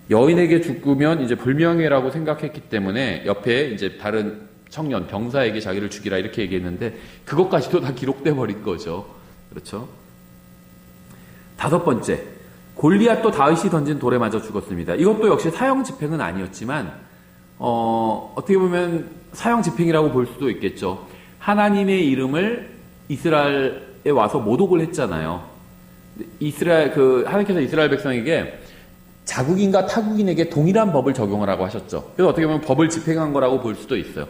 여인에게 죽으면 이제 불명예라고 생각했기 때문에 옆에 이제 다른 청년 병사에게 자기를 죽이라 이렇게 얘기했는데 그것까지도 다 기록돼 버린 거죠. 그렇죠? 다섯 번째, 골리앗도 다윗이 던진 돌에 맞아 죽었습니다. 이것도 역시 사형 집행은 아니었지만 어떻게 보면 사형 집행이라고 볼 수도 있겠죠. 하나님의 이름을 이스라엘에 와서 모독을 했잖아요. 하나님께서 이스라엘 백성에게 자국인과 타국인에게 동일한 법을 적용하라고 하셨죠. 그래서 어떻게 보면 법을 집행한 거라고 볼 수도 있어요.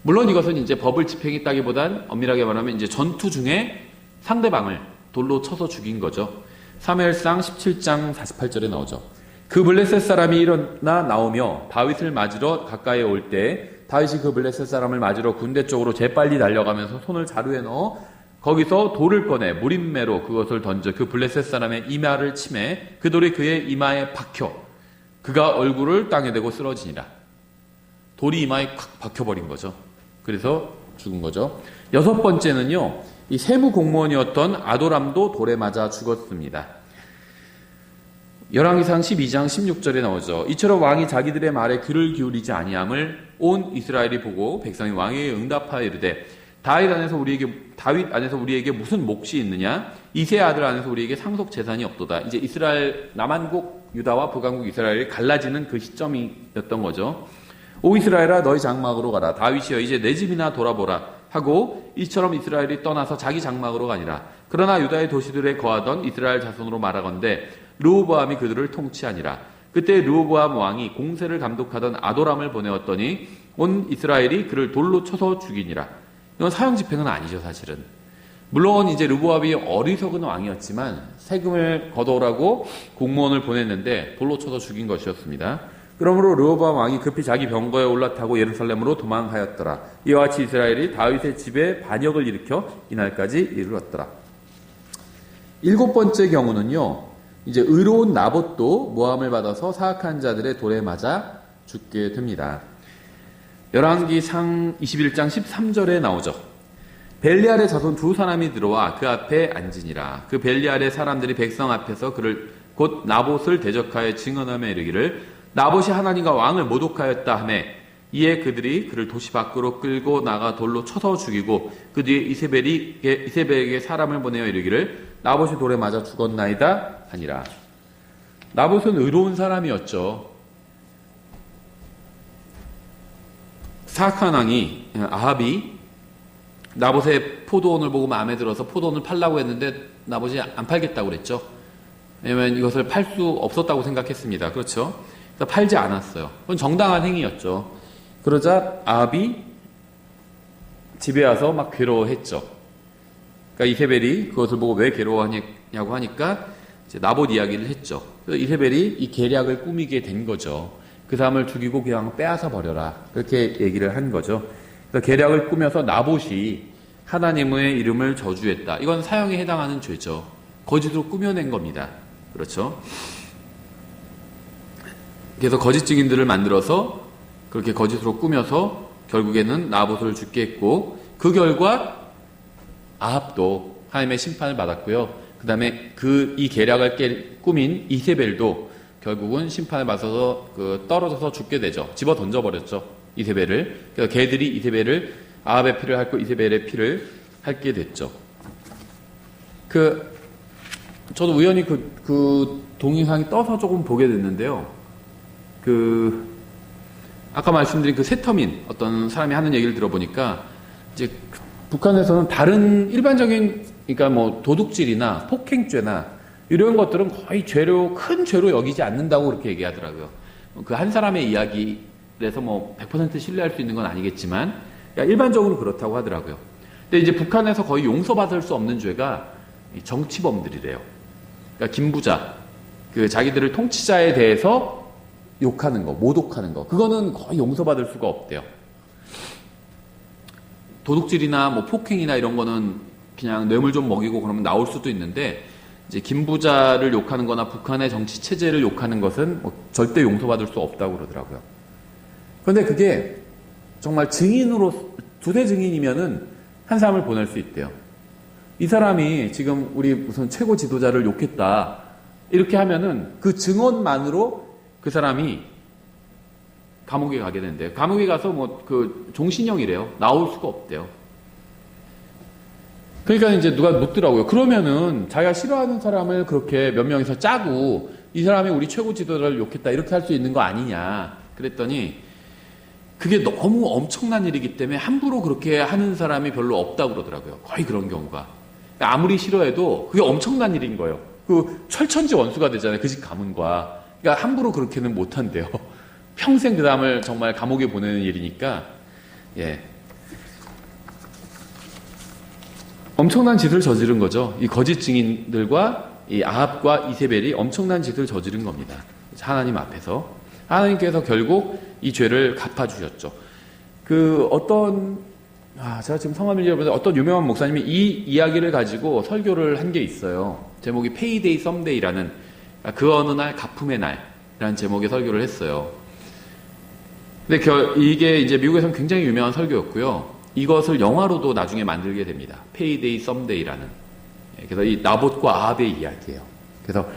물론 이것은 이제 법을 집행했다기보단 엄밀하게 말하면 이제 전투 중에 상대방을 돌로 쳐서 죽인 거죠. 사무엘상 17장 48절에 나오죠. 그 블레셋 사람이 일어나 나오며 다윗을 맞으러 가까이 올 때 다윗이 그 블레셋 사람을 맞으러 군대 쪽으로 재빨리 달려가면서 손을 자루에 넣어 거기서 돌을 꺼내 무림매로 그것을 던져 그 블레셋 사람의 이마를 치매 그 돌이 그의 이마에 박혀 그가 얼굴을 땅에 대고 쓰러지니라. 돌이 이마에 콱 박혀버린 거죠. 그래서 죽은 거죠. 여섯 번째는요, 이 세무 공무원이었던 아도람도 돌에 맞아 죽었습니다. 열왕기상 12장 16절에 나오죠. 이처럼 왕이 자기들의 말에 귀를 기울이지 아니함을 온 이스라엘이 보고 백성이 왕에게 응답하여 이르되 다윗 안에서 우리에게 무슨 몫이 있느냐? 이새의 아들 안에서 우리에게 상속 재산이 없도다. 이제 이스라엘 남한국 유다와 북한국 이스라엘이 갈라지는 그 시점이었던 거죠. 오 이스라엘아 너희 장막으로 가라. 다윗이여 이제 내 집이나 돌아보라 하고 이처럼 이스라엘이 떠나서 자기 장막으로 가니라. 그러나 유다의 도시들에 거하던 이스라엘 자손으로 말하건대 르호보암이 그들을 통치하니라. 그때 르호보암 왕이 공세를 감독하던 아도람을 보내었더니 온 이스라엘이 그를 돌로 쳐서 죽이니라. 이건 사형 집행은 아니죠, 사실은. 물론 이제 르호보암이 어리석은 왕이었지만 세금을 걷어오라고 공무원을 보냈는데 돌로 쳐서 죽인 것이었습니다. 그러므로 르호보암 왕이 급히 자기 병거에 올라타고 예루살렘으로 도망하였더라. 이와 같이 이스라엘이 다윗의 집에 반역을 일으켜 이날까지 이르렀더라. 일곱 번째 경우는요. 이제 의로운 나봇도 모함을 받아서 사악한 자들의 돌에 맞아 죽게 됩니다. 열왕기상 21장 13절에 나오죠. 벨리알의 자손 두 사람이 들어와 그 앞에 앉으니라. 그 벨리알의 사람들이 백성 앞에서 그를 곧 나봇을 대적하여 증언하며 이르기를 나봇이 하나님과 왕을 모독하였다 하매 이에 그들이 그를 도시 밖으로 끌고 나가 돌로 쳐서 죽이고 그 뒤에 이세벨에게 사람을 보내어 이르기를 나봇이 돌에 맞아 죽었나이다 하니라. 나봇은 의로운 사람이었죠. 사악한 왕이 아합이 나봇의 포도원을 보고 마음에 들어서 포도원을 팔라고 했는데 나봇이 안 팔겠다고 그랬죠. 왜냐하면 이것을 팔 수 없었다고 생각했습니다. 그렇죠? 그래서 팔지 않았어요. 그건 정당한 행위였죠. 그러자 아합이 집에 와서 막 괴로워했죠. 그러니까 이세벨이 그것을 보고 왜 괴로워하냐고 하니까 이제 나봇 이야기를 했죠. 그래서 이세벨이 이 계략을 꾸미게 된 거죠. 그 사람을 죽이고 그냥 빼앗아 버려라. 그렇게 얘기를 한 거죠. 그래서 계략을 꾸며서 나봇이 하나님의 이름을 저주했다. 이건 사형에 해당하는 죄죠. 거짓으로 꾸며낸 겁니다. 그렇죠? 그래서 거짓 증인들을 만들어서 그렇게 거짓으로 꾸며서 결국에는 나봇을 죽게 했고 그 결과 아합도 하나님의 심판을 받았고요. 그 다음에 이 계략을 꾸민 이세벨도 결국은 심판을 받아서 떨어져서 죽게 되죠. 집어 던져버렸죠. 이세벨을. 그래서 걔들이 이세벨을 아합의 피를 핥고 이세벨의 피를 핥게 됐죠. 저도 우연히 그 동영상이 떠서 조금 보게 됐는데요. 아까 말씀드린 그 세터민 어떤 사람이 하는 얘기를 들어보니까 이제 북한에서는 다른 일반적인 그러니까 뭐 도둑질이나 폭행죄나 이런 것들은 거의 큰 죄로 여기지 않는다고 그렇게 얘기하더라고요. 그 한 사람의 이야기라서 뭐 100% 신뢰할 수 있는 건 아니겠지만 일반적으로 그렇다고 하더라고요. 근데 이제 북한에서 거의 용서받을 수 없는 죄가 정치범들이래요. 그러니까 김부자, 자기들을 통치자에 대해서 욕하는 거, 모독하는 거, 그거는 거의 용서받을 수가 없대요. 도둑질이나 뭐 폭행이나 이런 거는 그냥 뇌물 좀 먹이고 그러면 나올 수도 있는데 이제 김부자를 욕하는 거나 북한의 정치 체제를 욕하는 것은 뭐 절대 용서받을 수 없다고 그러더라고요. 그런데 그게 정말 증인으로 두세 증인이면은 한 사람을 보낼 수 있대요. 이 사람이 지금 우리 무슨 최고 지도자를 욕했다 이렇게 하면은 그 증언만으로 그 사람이 감옥에 가게 된대요. 감옥에 가서 뭐 종신형이래요. 나올 수가 없대요. 그러니까 이제 누가 묻더라고요. 그러면은 자기가 싫어하는 사람을 그렇게 몇 명이서 짜고 이 사람이 우리 최고 지도자를 욕했다 이렇게 할 수 있는 거 아니냐. 그랬더니 그게 너무 엄청난 일이기 때문에 함부로 그렇게 하는 사람이 별로 없다고 그러더라고요. 거의 그런 경우가. 아무리 싫어해도 그게 엄청난 일인 거예요. 철천지 원수가 되잖아요. 그 집 가문과. 그러니까 함부로 그렇게는 못한대요. 평생 그 사람을 정말 감옥에 보내는 일이니까, 예. 엄청난 짓을 저지른 거죠. 이 거짓 증인들과 이 아합과 이세벨이 엄청난 짓을 저지른 겁니다. 하나님 앞에서. 하나님께서 결국 이 죄를 갚아주셨죠. 제가 지금 성함을 잃어버렸는데 어떤 유명한 목사님이 이 이야기를 가지고 설교를 한 게 있어요. 제목이 Payday Someday라는, 그 어느 날 갚음의 날이라는 제목의 설교를 했어요. 근데 이게 이제 미국에서는 굉장히 유명한 설교였고요. 이것을 영화로도 나중에 만들게 됩니다. Payday Someday라는. 그래서 이 나봇과 아합의 이야기예요. 그래서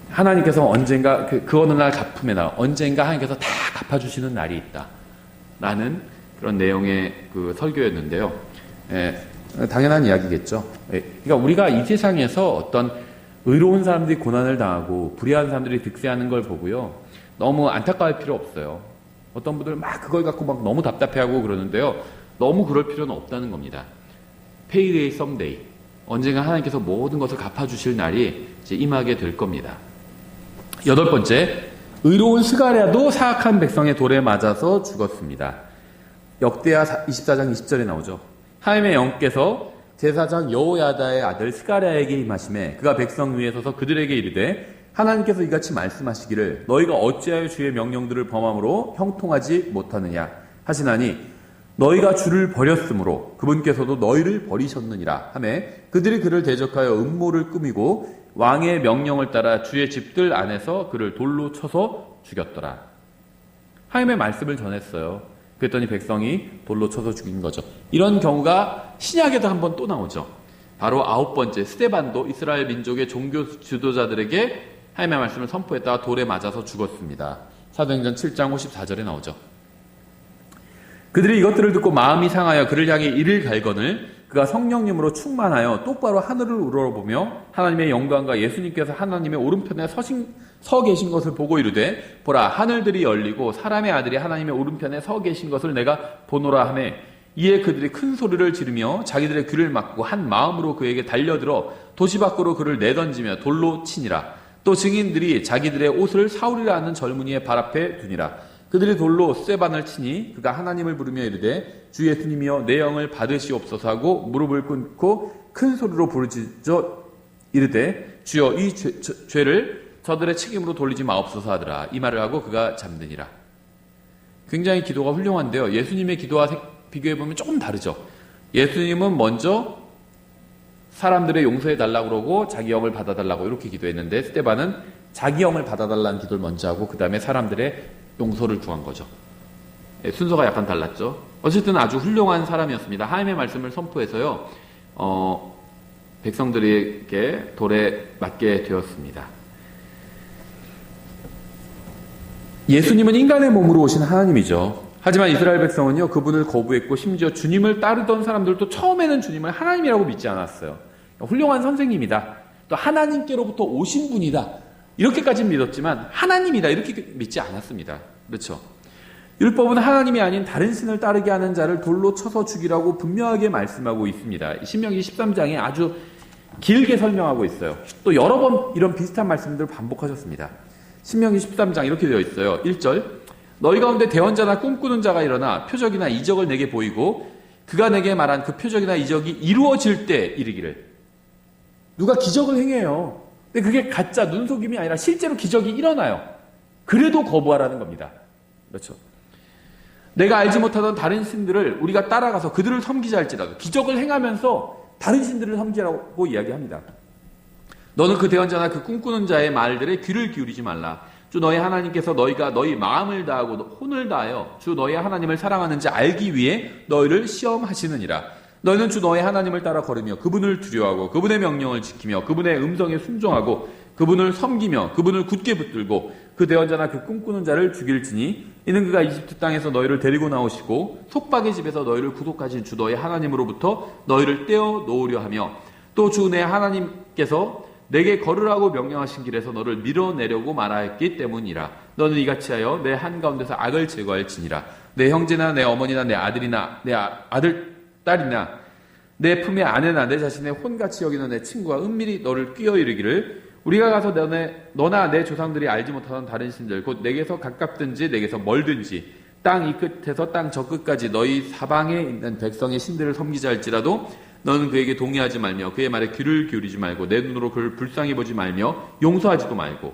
하나님께서 언젠가 그 어느 날 갚음의 날, 언젠가 하나님께서 다 갚아주시는 날이 있다. 라는 그런 내용의 설교였는데요. 당연한 이야기겠죠. 그러니까 우리가 이 세상에서 어떤 의로운 사람들이 고난을 당하고 불의한 사람들이 득세하는 걸 보고요. 너무 안타까울 필요 없어요. 어떤 분들 막 그걸 갖고 막 너무 답답해하고 그러는데요. 너무 그럴 필요는 없다는 겁니다. Payday someday. 언젠가 하나님께서 모든 것을 갚아주실 날이 이제 임하게 될 겁니다. 여덟 번째, 의로운 스가랴도 사악한 백성의 돌에 맞아서 죽었습니다. 역대하 24장 20절에 나오죠. 하나님의 영께서 제사장 여호야다의 아들 스가랴에게 임하시매 그가 백성 위에 서서 그들에게 이르되 하나님께서 이같이 말씀하시기를 너희가 어찌하여 주의 명령들을 범함으로 형통하지 못하느냐 하시나니 너희가 주를 버렸으므로 그분께서도 너희를 버리셨느니라 하며 그들이 그를 대적하여 음모를 꾸미고 왕의 명령을 따라 주의 집들 안에서 그를 돌로 쳐서 죽였더라. 하나님의 말씀을 전했어요. 그랬더니 백성이 돌로 쳐서 죽인 거죠. 이런 경우가 신약에도 한번 또 나오죠. 바로 9번째 스데반도 이스라엘 민족의 종교 지도자들에게 하나님의 말씀을 선포했다가 돌에 맞아서 죽었습니다. 사도행전 7장 54절에 나오죠. 그들이 이것들을 듣고 마음이 상하여 그를 향해 이를 갈거늘 그가 성령님으로 충만하여 똑바로 하늘을 우러러보며 하나님의 영광과 예수님께서 하나님의 오른편에 서 계신 것을 보고 이르되 보라 하늘들이 열리고 사람의 아들이 하나님의 오른편에 서 계신 것을 내가 보노라 하매 이에 그들이 큰 소리를 지르며 자기들의 귀를 막고 한 마음으로 그에게 달려들어 도시 밖으로 그를 내던지며 돌로 치니라. 또 증인들이 자기들의 옷을 사울이라 하는 젊은이의 발 앞에 두니라. 그들이 돌로 스데반을 치니 그가 하나님을 부르며 이르되 주 예수님이여 내 영을 받으시옵소서 하고 무릎을 꿇고 큰 소리로 부르짖어 이르되 주여 이 죄를 저들의 책임으로 돌리지 마옵소서 하더라. 이 말을 하고 그가 잠드니라. 굉장히 기도가 훌륭한데요. 예수님의 기도와 비교해보면 조금 다르죠. 예수님은 먼저 사람들의 용서해 달라고 그러고 자기 영을 받아달라고 이렇게 기도했는데 스데반은 자기 영을 받아달라는 기도를 먼저 하고 그 다음에 사람들의 용서를 구한 거죠. 순서가 약간 달랐죠. 어쨌든 아주 훌륭한 사람이었습니다. 하나님의 말씀을 선포해서요. 백성들에게 돌에 맞게 되었습니다. 예수님은 인간의 몸으로 오신 하나님이죠. 하지만 이스라엘 백성은요, 그분을 거부했고 심지어 주님을 따르던 사람들도 처음에는 주님을 하나님이라고 믿지 않았어요. 훌륭한 선생님이다. 또 하나님께로부터 오신 분이다. 이렇게까지는 믿었지만 하나님이다. 이렇게 믿지 않았습니다. 그렇죠? 율법은 하나님이 아닌 다른 신을 따르게 하는 자를 돌로 쳐서 죽이라고 분명하게 말씀하고 있습니다. 신명기 13장에 아주 길게 설명하고 있어요. 또 여러 번 이런 비슷한 말씀들을 반복하셨습니다. 신명기 13장 이렇게 되어 있어요. 1절 너희 가운데 대언자나 꿈꾸는 자가 일어나 표적이나 이적을 내게 보이고 그가 내게 말한 그 표적이나 이적이 이루어질 때 이르기를. 누가 기적을 행해요. 근데 그게 가짜 눈속임이 아니라 실제로 기적이 일어나요. 그래도 거부하라는 겁니다. 그렇죠? 내가 알지 못하던 다른 신들을 우리가 따라가서 그들을 섬기자 할지라도 기적을 행하면서 다른 신들을 섬기라고 이야기합니다. 너는 그 대언자나 그 꿈꾸는 자의 말들에 귀를 기울이지 말라. 주 너희 하나님께서 너희가 너희 마음을 다하고 혼을 다하여 주 너희 하나님을 사랑하는지 알기 위해 너희를 시험하시느니라. 너희는 주 너희 하나님을 따라 걸으며 그분을 두려워하고 그분의 명령을 지키며 그분의 음성에 순종하고 그분을 섬기며 그분을 굳게 붙들고 그 대언자나 그 꿈꾸는 자를 죽일지니 이는 그가 이집트 땅에서 너희를 데리고 나오시고 속박의 집에서 너희를 구속하신 주 너희 하나님으로부터 너희를 떼어 놓으려 하며 또 주 내 하나님께서 내게 걸으라고 명령하신 길에서 너를 밀어내려고 말하였기 때문이라. 너는 이같이 하여 내 한가운데서 악을 제거할지니라. 내 형제나 내 어머니나 내 아들이나 내 아들 딸이나 내 품의 아내나 내 자신의 혼같이 여기는 내 친구가 은밀히 너를 끼어 이르기를 우리가 가서 너나 내 조상들이 알지 못하던 다른 신들 곧 내게서 가깝든지 내게서 멀든지 땅 이 끝에서 땅 저 끝까지 너희 사방에 있는 백성의 신들을 섬기자 할지라도 너는 그에게 동의하지 말며 그의 말에 귀를 기울이지 말고 내 눈으로 그를 불쌍히 보지 말며 용서하지도 말고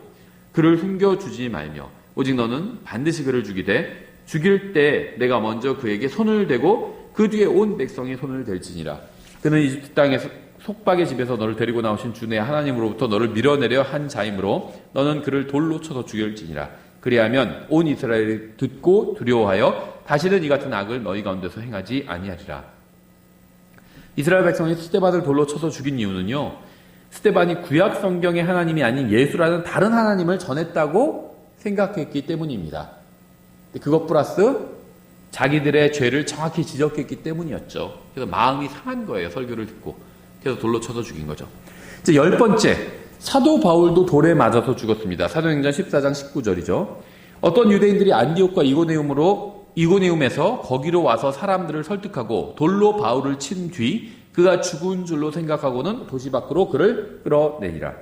그를 숨겨주지 말며 오직 너는 반드시 그를 죽이되 죽일 때 내가 먼저 그에게 손을 대고 그 뒤에 온 백성이 손을 댈지니라. 그는 이집트 땅에서 속박의 집에서 너를 데리고 나오신 주 내 하나님으로부터 너를 밀어내려 한 자이므로 너는 그를 돌로 쳐서 죽일지니라. 그리하면 온 이스라엘이 듣고 두려워하여 다시는 이 같은 악을 너희 가운데서 행하지 아니하리라. 이스라엘 백성이 스데반을 돌로 쳐서 죽인 이유는요. 스데반이 구약 성경의 하나님이 아닌 예수라는 다른 하나님을 전했다고 생각했기 때문입니다. 그것 플러스 자기들의 죄를 정확히 지적했기 때문이었죠. 그래서 마음이 상한 거예요. 설교를 듣고. 그래서 돌로 쳐서 죽인 거죠. 이제 10번째, 사도 바울도 돌에 맞아서 죽었습니다. 사도행전 14장 19절이죠. 어떤 유대인들이 안디옥과 이고니움에서 거기로 와서 사람들을 설득하고 돌로 바울을 친 뒤 그가 죽은 줄로 생각하고는 도시 밖으로 그를 끌어내니라.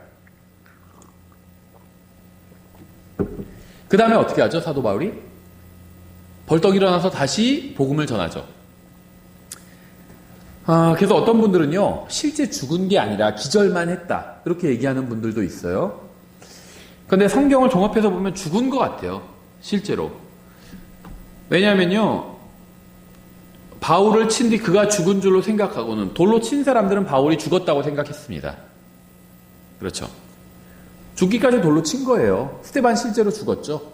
그 다음에 어떻게 하죠? 사도 바울이? 벌떡 일어나서 다시 복음을 전하죠. 그래서 어떤 분들은요, 실제 죽은 게 아니라 기절만 했다. 그렇게 얘기하는 분들도 있어요. 그런데 성경을 종합해서 보면 죽은 것 같아요. 실제로. 왜냐하면요, 바울을 친 뒤 그가 죽은 줄로 생각하고는 돌로 친 사람들은 바울이 죽었다고 생각했습니다. 그렇죠. 죽기까지 돌로 친 거예요. 스데반 실제로 죽었죠.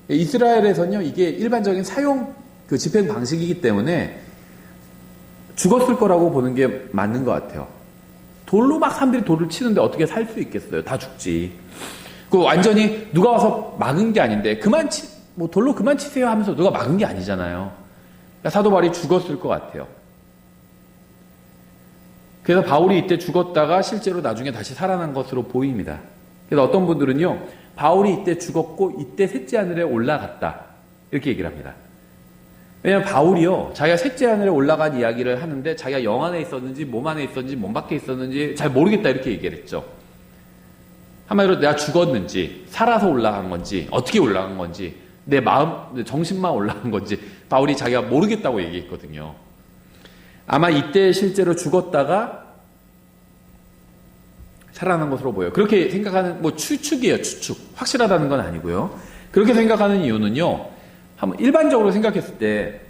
이스라엘에서는요, 이게 일반적인 사용 그 집행 방식이기 때문에 죽었을 거라고 보는 게 맞는 것 같아요. 돌로 막 사람들이 돌을 치는데 어떻게 살 수 있겠어요? 다 죽지. 그 완전히 누가 와서 막은 게 아닌데 돌로 그만 치세요 하면서 누가 막은 게 아니잖아요. 그러니까 사도 바울이 죽었을 것 같아요. 그래서 바울이 이때 죽었다가 실제로 나중에 다시 살아난 것으로 보입니다. 그래서 어떤 분들은요, 바울이 이때 죽었고 이때 셋째 하늘에 올라갔다 이렇게 얘기를 합니다. 왜냐하면 바울이요, 자기가 셋째 하늘에 올라간 이야기를 하는데 자기가 영 안에 있었는지 몸 안에 있었는지 몸 밖에 있었는지 잘 모르겠다 이렇게 얘기를 했죠. 한마디로 내가 죽었는지 살아서 올라간 건지 어떻게 올라간 건지 내 마음, 정신만 올라간 건지 바울이 자기가 모르겠다고 얘기했거든요. 아마 이때 실제로 죽었다가 살아난 것으로 보여요. 그렇게 생각하는, 추측이에요, 추측. 확실하다는 건 아니고요. 그렇게 생각하는 이유는요, 한번 일반적으로 생각했을 때,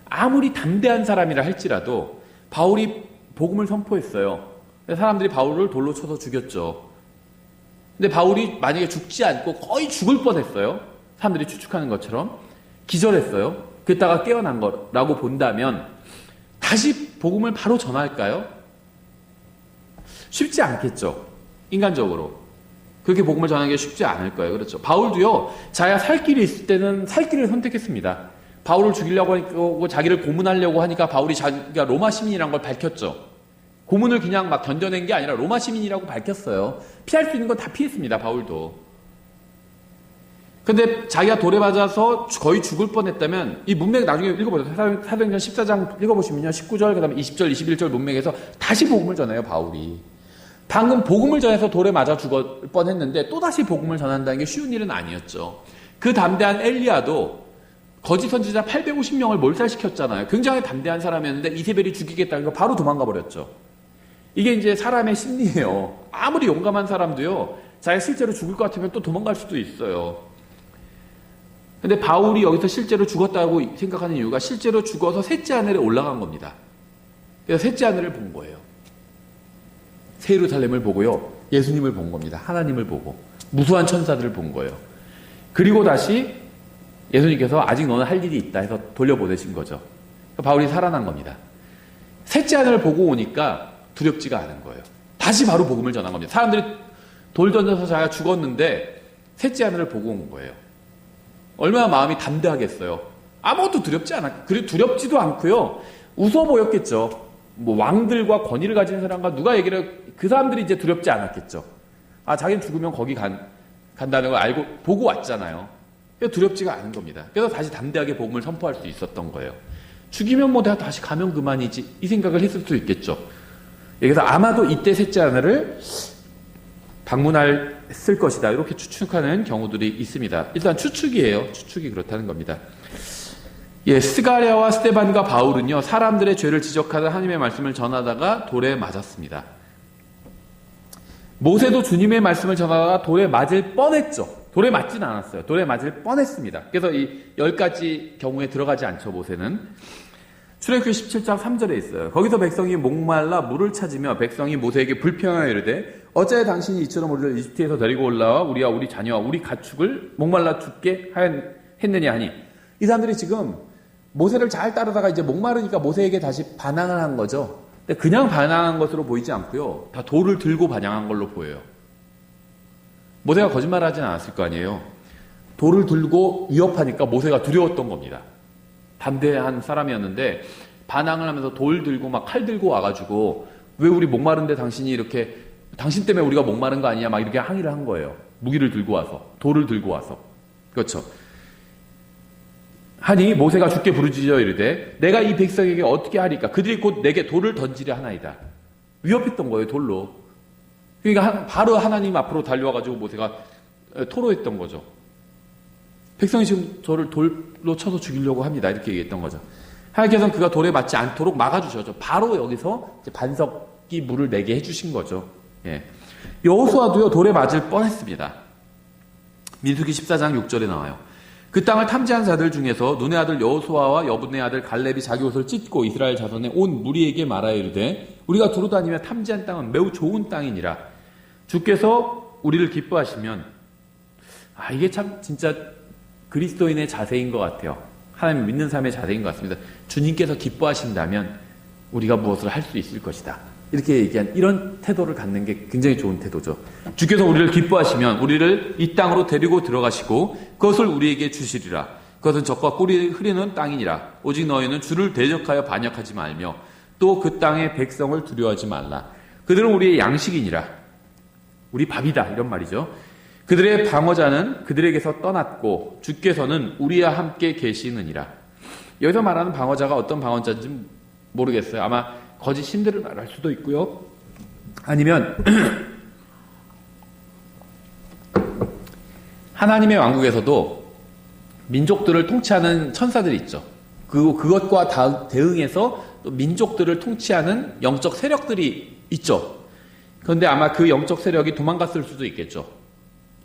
아무리 담대한 사람이라 할지라도, 바울이 복음을 선포했어요. 사람들이 바울을 돌로 쳐서 죽였죠. 근데 바울이 만약에 죽지 않고 거의 죽을 뻔 했어요. 사람들이 추측하는 것처럼. 기절했어요. 그랬다가 깨어난 거라고 본다면, 다시 복음을 바로 전할까요? 쉽지 않겠죠. 인간적으로. 그렇게 복음을 전하는 게 쉽지 않을 거예요. 그렇죠. 바울도요, 자기가 살 길이 있을 때는 살 길을 선택했습니다. 바울을 죽이려고 하고 자기를 고문하려고 하니까 바울이 자기가 로마 시민이라는 걸 밝혔죠. 고문을 그냥 막 견뎌낸 게 아니라 로마 시민이라고 밝혔어요. 피할 수 있는 건 다 피했습니다. 바울도. 근데 자기가 돌에 맞아서 거의 죽을 뻔했다면 이 문맥 나중에 읽어보세요. 사도행전 14장 읽어보시면요. 19절 그다음에 20절 21절 문맥에서 다시 복음을 전해요. 바울이. 방금 복음을 전해서 돌에 맞아 죽을 뻔했는데 또다시 복음을 전한다는 게 쉬운 일은 아니었죠. 그 담대한 엘리야도 거짓 선지자 850명을 몰살시켰잖아요. 굉장히 담대한 사람이었는데 이세벨이 죽이겠다는 거 바로 도망가 버렸죠. 이게 이제 사람의 심리예요. 아무리 용감한 사람도요. 자기가 실제로 죽을 것 같으면 또 도망갈 수도 있어요. 근데 바울이 여기서 실제로 죽었다고 생각하는 이유가 실제로 죽어서 셋째 하늘에 올라간 겁니다. 그래서 셋째 하늘을 본 거예요. 새 예루살렘을 보고요. 예수님을 본 겁니다. 하나님을 보고. 무수한 천사들을 본 거예요. 그리고 다시 예수님께서 아직 너는 할 일이 있다 해서 돌려보내신 거죠. 바울이 살아난 겁니다. 셋째 하늘을 보고 오니까 두렵지가 않은 거예요. 다시 바로 복음을 전한 겁니다. 사람들이 돌 던져서 자기가 죽었는데 셋째 하늘을 보고 온 거예요. 얼마나 마음이 담대하겠어요. 아무것도 두렵지 않았고, 그리고 두렵지도 않고요. 웃어 보였겠죠. 왕들과 권위를 가진 사람과 누가 얘기를, 그 사람들이 이제 두렵지 않았겠죠. 아, 자기는 죽으면 거기 간다는 걸 알고, 보고 왔잖아요. 그래서 두렵지가 않은 겁니다. 그래서 다시 담대하게 복음을 선포할 수 있었던 거예요. 죽이면 내가 다시 가면 그만이지. 이 생각을 했을 수 있겠죠. 그래서 아마도 이때 셋째 하늘을 방문했을 것이다. 이렇게 추측하는 경우들이 있습니다. 일단 추측이에요. 추측이 그렇다는 겁니다. 스가랴와 스데반과 바울은요, 사람들의 죄를 지적하는 하나님의 말씀을 전하다가 돌에 맞았습니다. 모세도 주님의 말씀을 전하다가 돌에 맞을 뻔했죠. 돌에 맞지는 않았어요. 돌에 맞을 뻔했습니다. 그래서 이 10가지 경우에 들어가지 않죠, 모세는. 출애굽기 17장 3절에 있어요. 거기서 백성이 목말라 물을 찾으며 백성이 모세에게 불평하여 이르되 어찌하여 당신이 이처럼 우리를 이집트에서 데리고 올라와 우리와 우리 자녀와 우리 가축을 목말라 죽게 했느냐 하니, 이 사람들이 지금 모세를 잘 따르다가 이제 목마르니까 모세에게 다시 반항을 한 거죠. 근데 그냥 반항한 것으로 보이지 않고요. 다 돌을 들고 반항한 걸로 보여요. 모세가 거짓말하진 않았을 거 아니에요. 돌을 들고 위협하니까 모세가 두려웠던 겁니다. 담대한 사람이었는데 반항을 하면서 돌 들고 막 칼 들고 와가지고 왜 우리 목마른데 당신이 이렇게, 당신 때문에 우리가 목마른 거 아니냐 막 이렇게 항의를 한 거예요. 무기를 들고 와서, 돌을 들고 와서. 그렇죠. 하니 모세가 주께 부르짖어 이르되 내가 이 백성에게 어떻게 하리까? 그들이 곧 내게 돌을 던지려 하나이다. 위협했던 거예요, 돌로. 그러니까 바로 하나님 앞으로 달려와가지고 모세가 토로했던 거죠. 백성이 지금 저를 돌로 쳐서 죽이려고 합니다. 이렇게 얘기했던 거죠. 하나님께서는 그가 돌에 맞지 않도록 막아주셔서 바로 여기서 이제 반석이 물을 내게 해주신 거죠. 여호수아도요, 돌에 맞을 뻔했습니다. 민수기 14장 6절에 나와요. 그 땅을 탐지한 자들 중에서 눈의 아들 여호수아와 여분의 아들 갈렙이 자기 옷을 찢고 이스라엘 자손의 온 무리에게 말하여 이르되 우리가 두루다니며 탐지한 땅은 매우 좋은 땅이니라. 주께서 우리를 기뻐하시면 이게 참 진짜 그리스도인의 자세인 것 같아요. 하나님 믿는 삶의 자세인 것 같습니다. 주님께서 기뻐하신다면 우리가 무엇을 할 수 있을 것이다. 이렇게 얘기한 이런 태도를 갖는 게 굉장히 좋은 태도죠. 주께서 우리를 기뻐하시면 우리를 이 땅으로 데리고 들어가시고 그것을 우리에게 주시리라. 그것은 젖과 꿀이 흐르는 땅이니라. 오직 너희는 주를 대적하여 반역하지 말며 또 그 땅의 백성을 두려워하지 말라. 그들은 우리의 양식이니라. 우리 밥이다 이런 말이죠. 그들의 방어자는 그들에게서 떠났고 주께서는 우리와 함께 계시느니라. 여기서 말하는 방어자가 어떤 방어자인지 모르겠어요. 아마 거짓 신들을 말할 수도 있고요. 아니면 하나님의 왕국에서도 민족들을 통치하는 천사들이 있죠. 그것과 대응해서 또 민족들을 통치하는 영적 세력들이 있죠. 그런데 아마 그 영적 세력이 도망갔을 수도 있겠죠.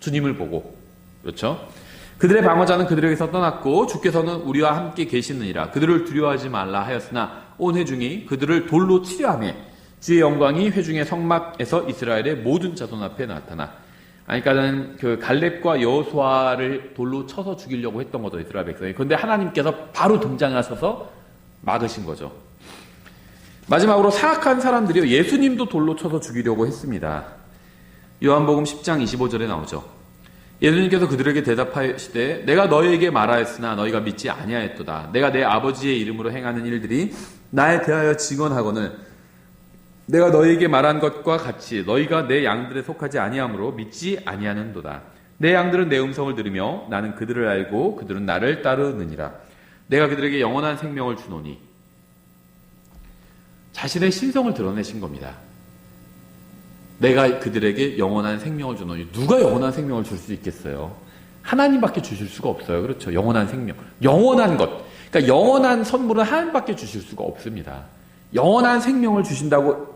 주님을 보고. 그렇죠? 그들의 방어자는 그들에게서 떠났고 주께서는 우리와 함께 계시느니라. 그들을 두려워하지 말라 하였으나 온 회중이 그들을 돌로 치려하며 주의 영광이 회중의 성막에서 이스라엘의 모든 자손 앞에 나타나. 그러니까는 그 갈렙과 여호수아를 돌로 쳐서 죽이려고 했던 거죠, 이스라엘 백성이. 그런데 하나님께서 바로 등장하셔서 막으신 거죠. 마지막으로 사악한 사람들이 예수님도 돌로 쳐서 죽이려고 했습니다. 요한복음 10장 25절에 나오죠. 예수님께서 그들에게 대답하시되 내가 너희에게 말하였으나 너희가 믿지 아니하였도다. 내가 내 아버지의 이름으로 행하는 일들이 나에 대하여 증언하거늘 내가 너희에게 말한 것과 같이 너희가 내 양들에 속하지 아니하므로 믿지 아니하는도다. 내 양들은 내 음성을 들으며 나는 그들을 알고 그들은 나를 따르느니라. 내가 그들에게 영원한 생명을 주노니. 자신의 신성을 드러내신 겁니다. 내가 그들에게 영원한 생명을 주노니. 누가 영원한 생명을 줄 수 있겠어요? 하나님밖에 주실 수가 없어요. 그렇죠? 영원한 생명. 영원한 것. 그러니까 영원한 선물은 하나님밖에 주실 수가 없습니다. 영원한 생명을 주신다고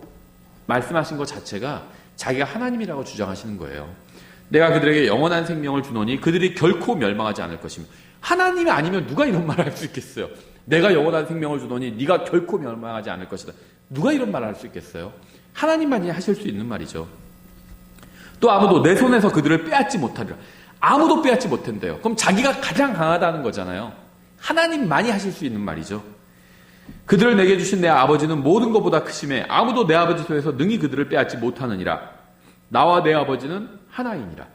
말씀하신 것 자체가 자기가 하나님이라고 주장하시는 거예요. 내가 그들에게 영원한 생명을 주노니 그들이 결코 멸망하지 않을 것이며. 하나님이 아니면 누가 이런 말을 할 수 있겠어요? 내가 영원한 생명을 주노니 네가 결코 멸망하지 않을 것이다. 누가 이런 말을 할 수 있겠어요? 하나님만이 하실 수 있는 말이죠. 또 아무도 내 손에서 그들을 빼앗지 못하리라. 아무도 빼앗지 못한대요. 그럼 자기가 가장 강하다는 거잖아요. 하나님만이 하실 수 있는 말이죠. 그들을 내게 주신 내 아버지는 모든 것보다 크심에 아무도 내 아버지 손에서 능히 그들을 빼앗지 못하느니라. 나와 내 아버지는 하나이니라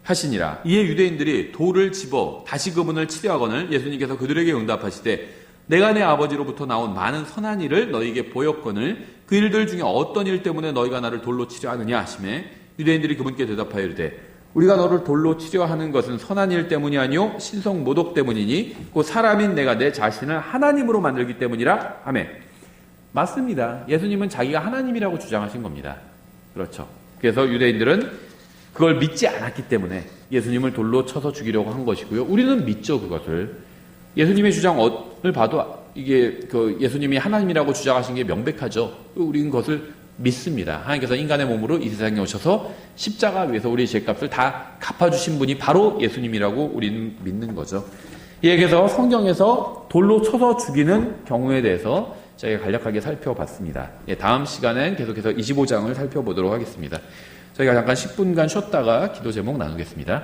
하시니라. 이에 유대인들이 돌을 집어 다시 그분을 치려하거늘 예수님께서 그들에게 응답하시되 내가 내 아버지로부터 나온 많은 선한 일을 너희에게 보였거늘 그 일들 중에 어떤 일 때문에 너희가 나를 돌로 치려 하느냐 하시매 유대인들이 그분께 대답하여 이르되 우리가 너를 돌로 치려 하는 것은 선한 일 때문이 아니요 신성 모독 때문이니 곧 사람인 내가 내 자신을 하나님으로 만들기 때문이라 하매. 맞습니다. 예수님은 자기가 하나님이라고 주장하신 겁니다. 그렇죠. 그래서 유대인들은 그걸 믿지 않았기 때문에 예수님을 돌로 쳐서 죽이려고 한 것이고요. 우리는 믿죠, 그것을. 예수님의 주장을 봐도 이게 그 예수님이 하나님이라고 주장하신 게 명백하죠. 우리는 그것을 믿습니다. 하나님께서 인간의 몸으로 이 세상에 오셔서 십자가 위에서 우리의 죄값을 다 갚아주신 분이 바로 예수님이라고 우리는 믿는 거죠. 예, 그래서 성경에서 돌로 쳐서 죽이는 경우에 대해서 저희가 간략하게 살펴봤습니다. 예, 다음 시간엔 계속해서 25장을 살펴보도록 하겠습니다. 저희가 잠깐 10분간 쉬었다가 기도 제목 나누겠습니다.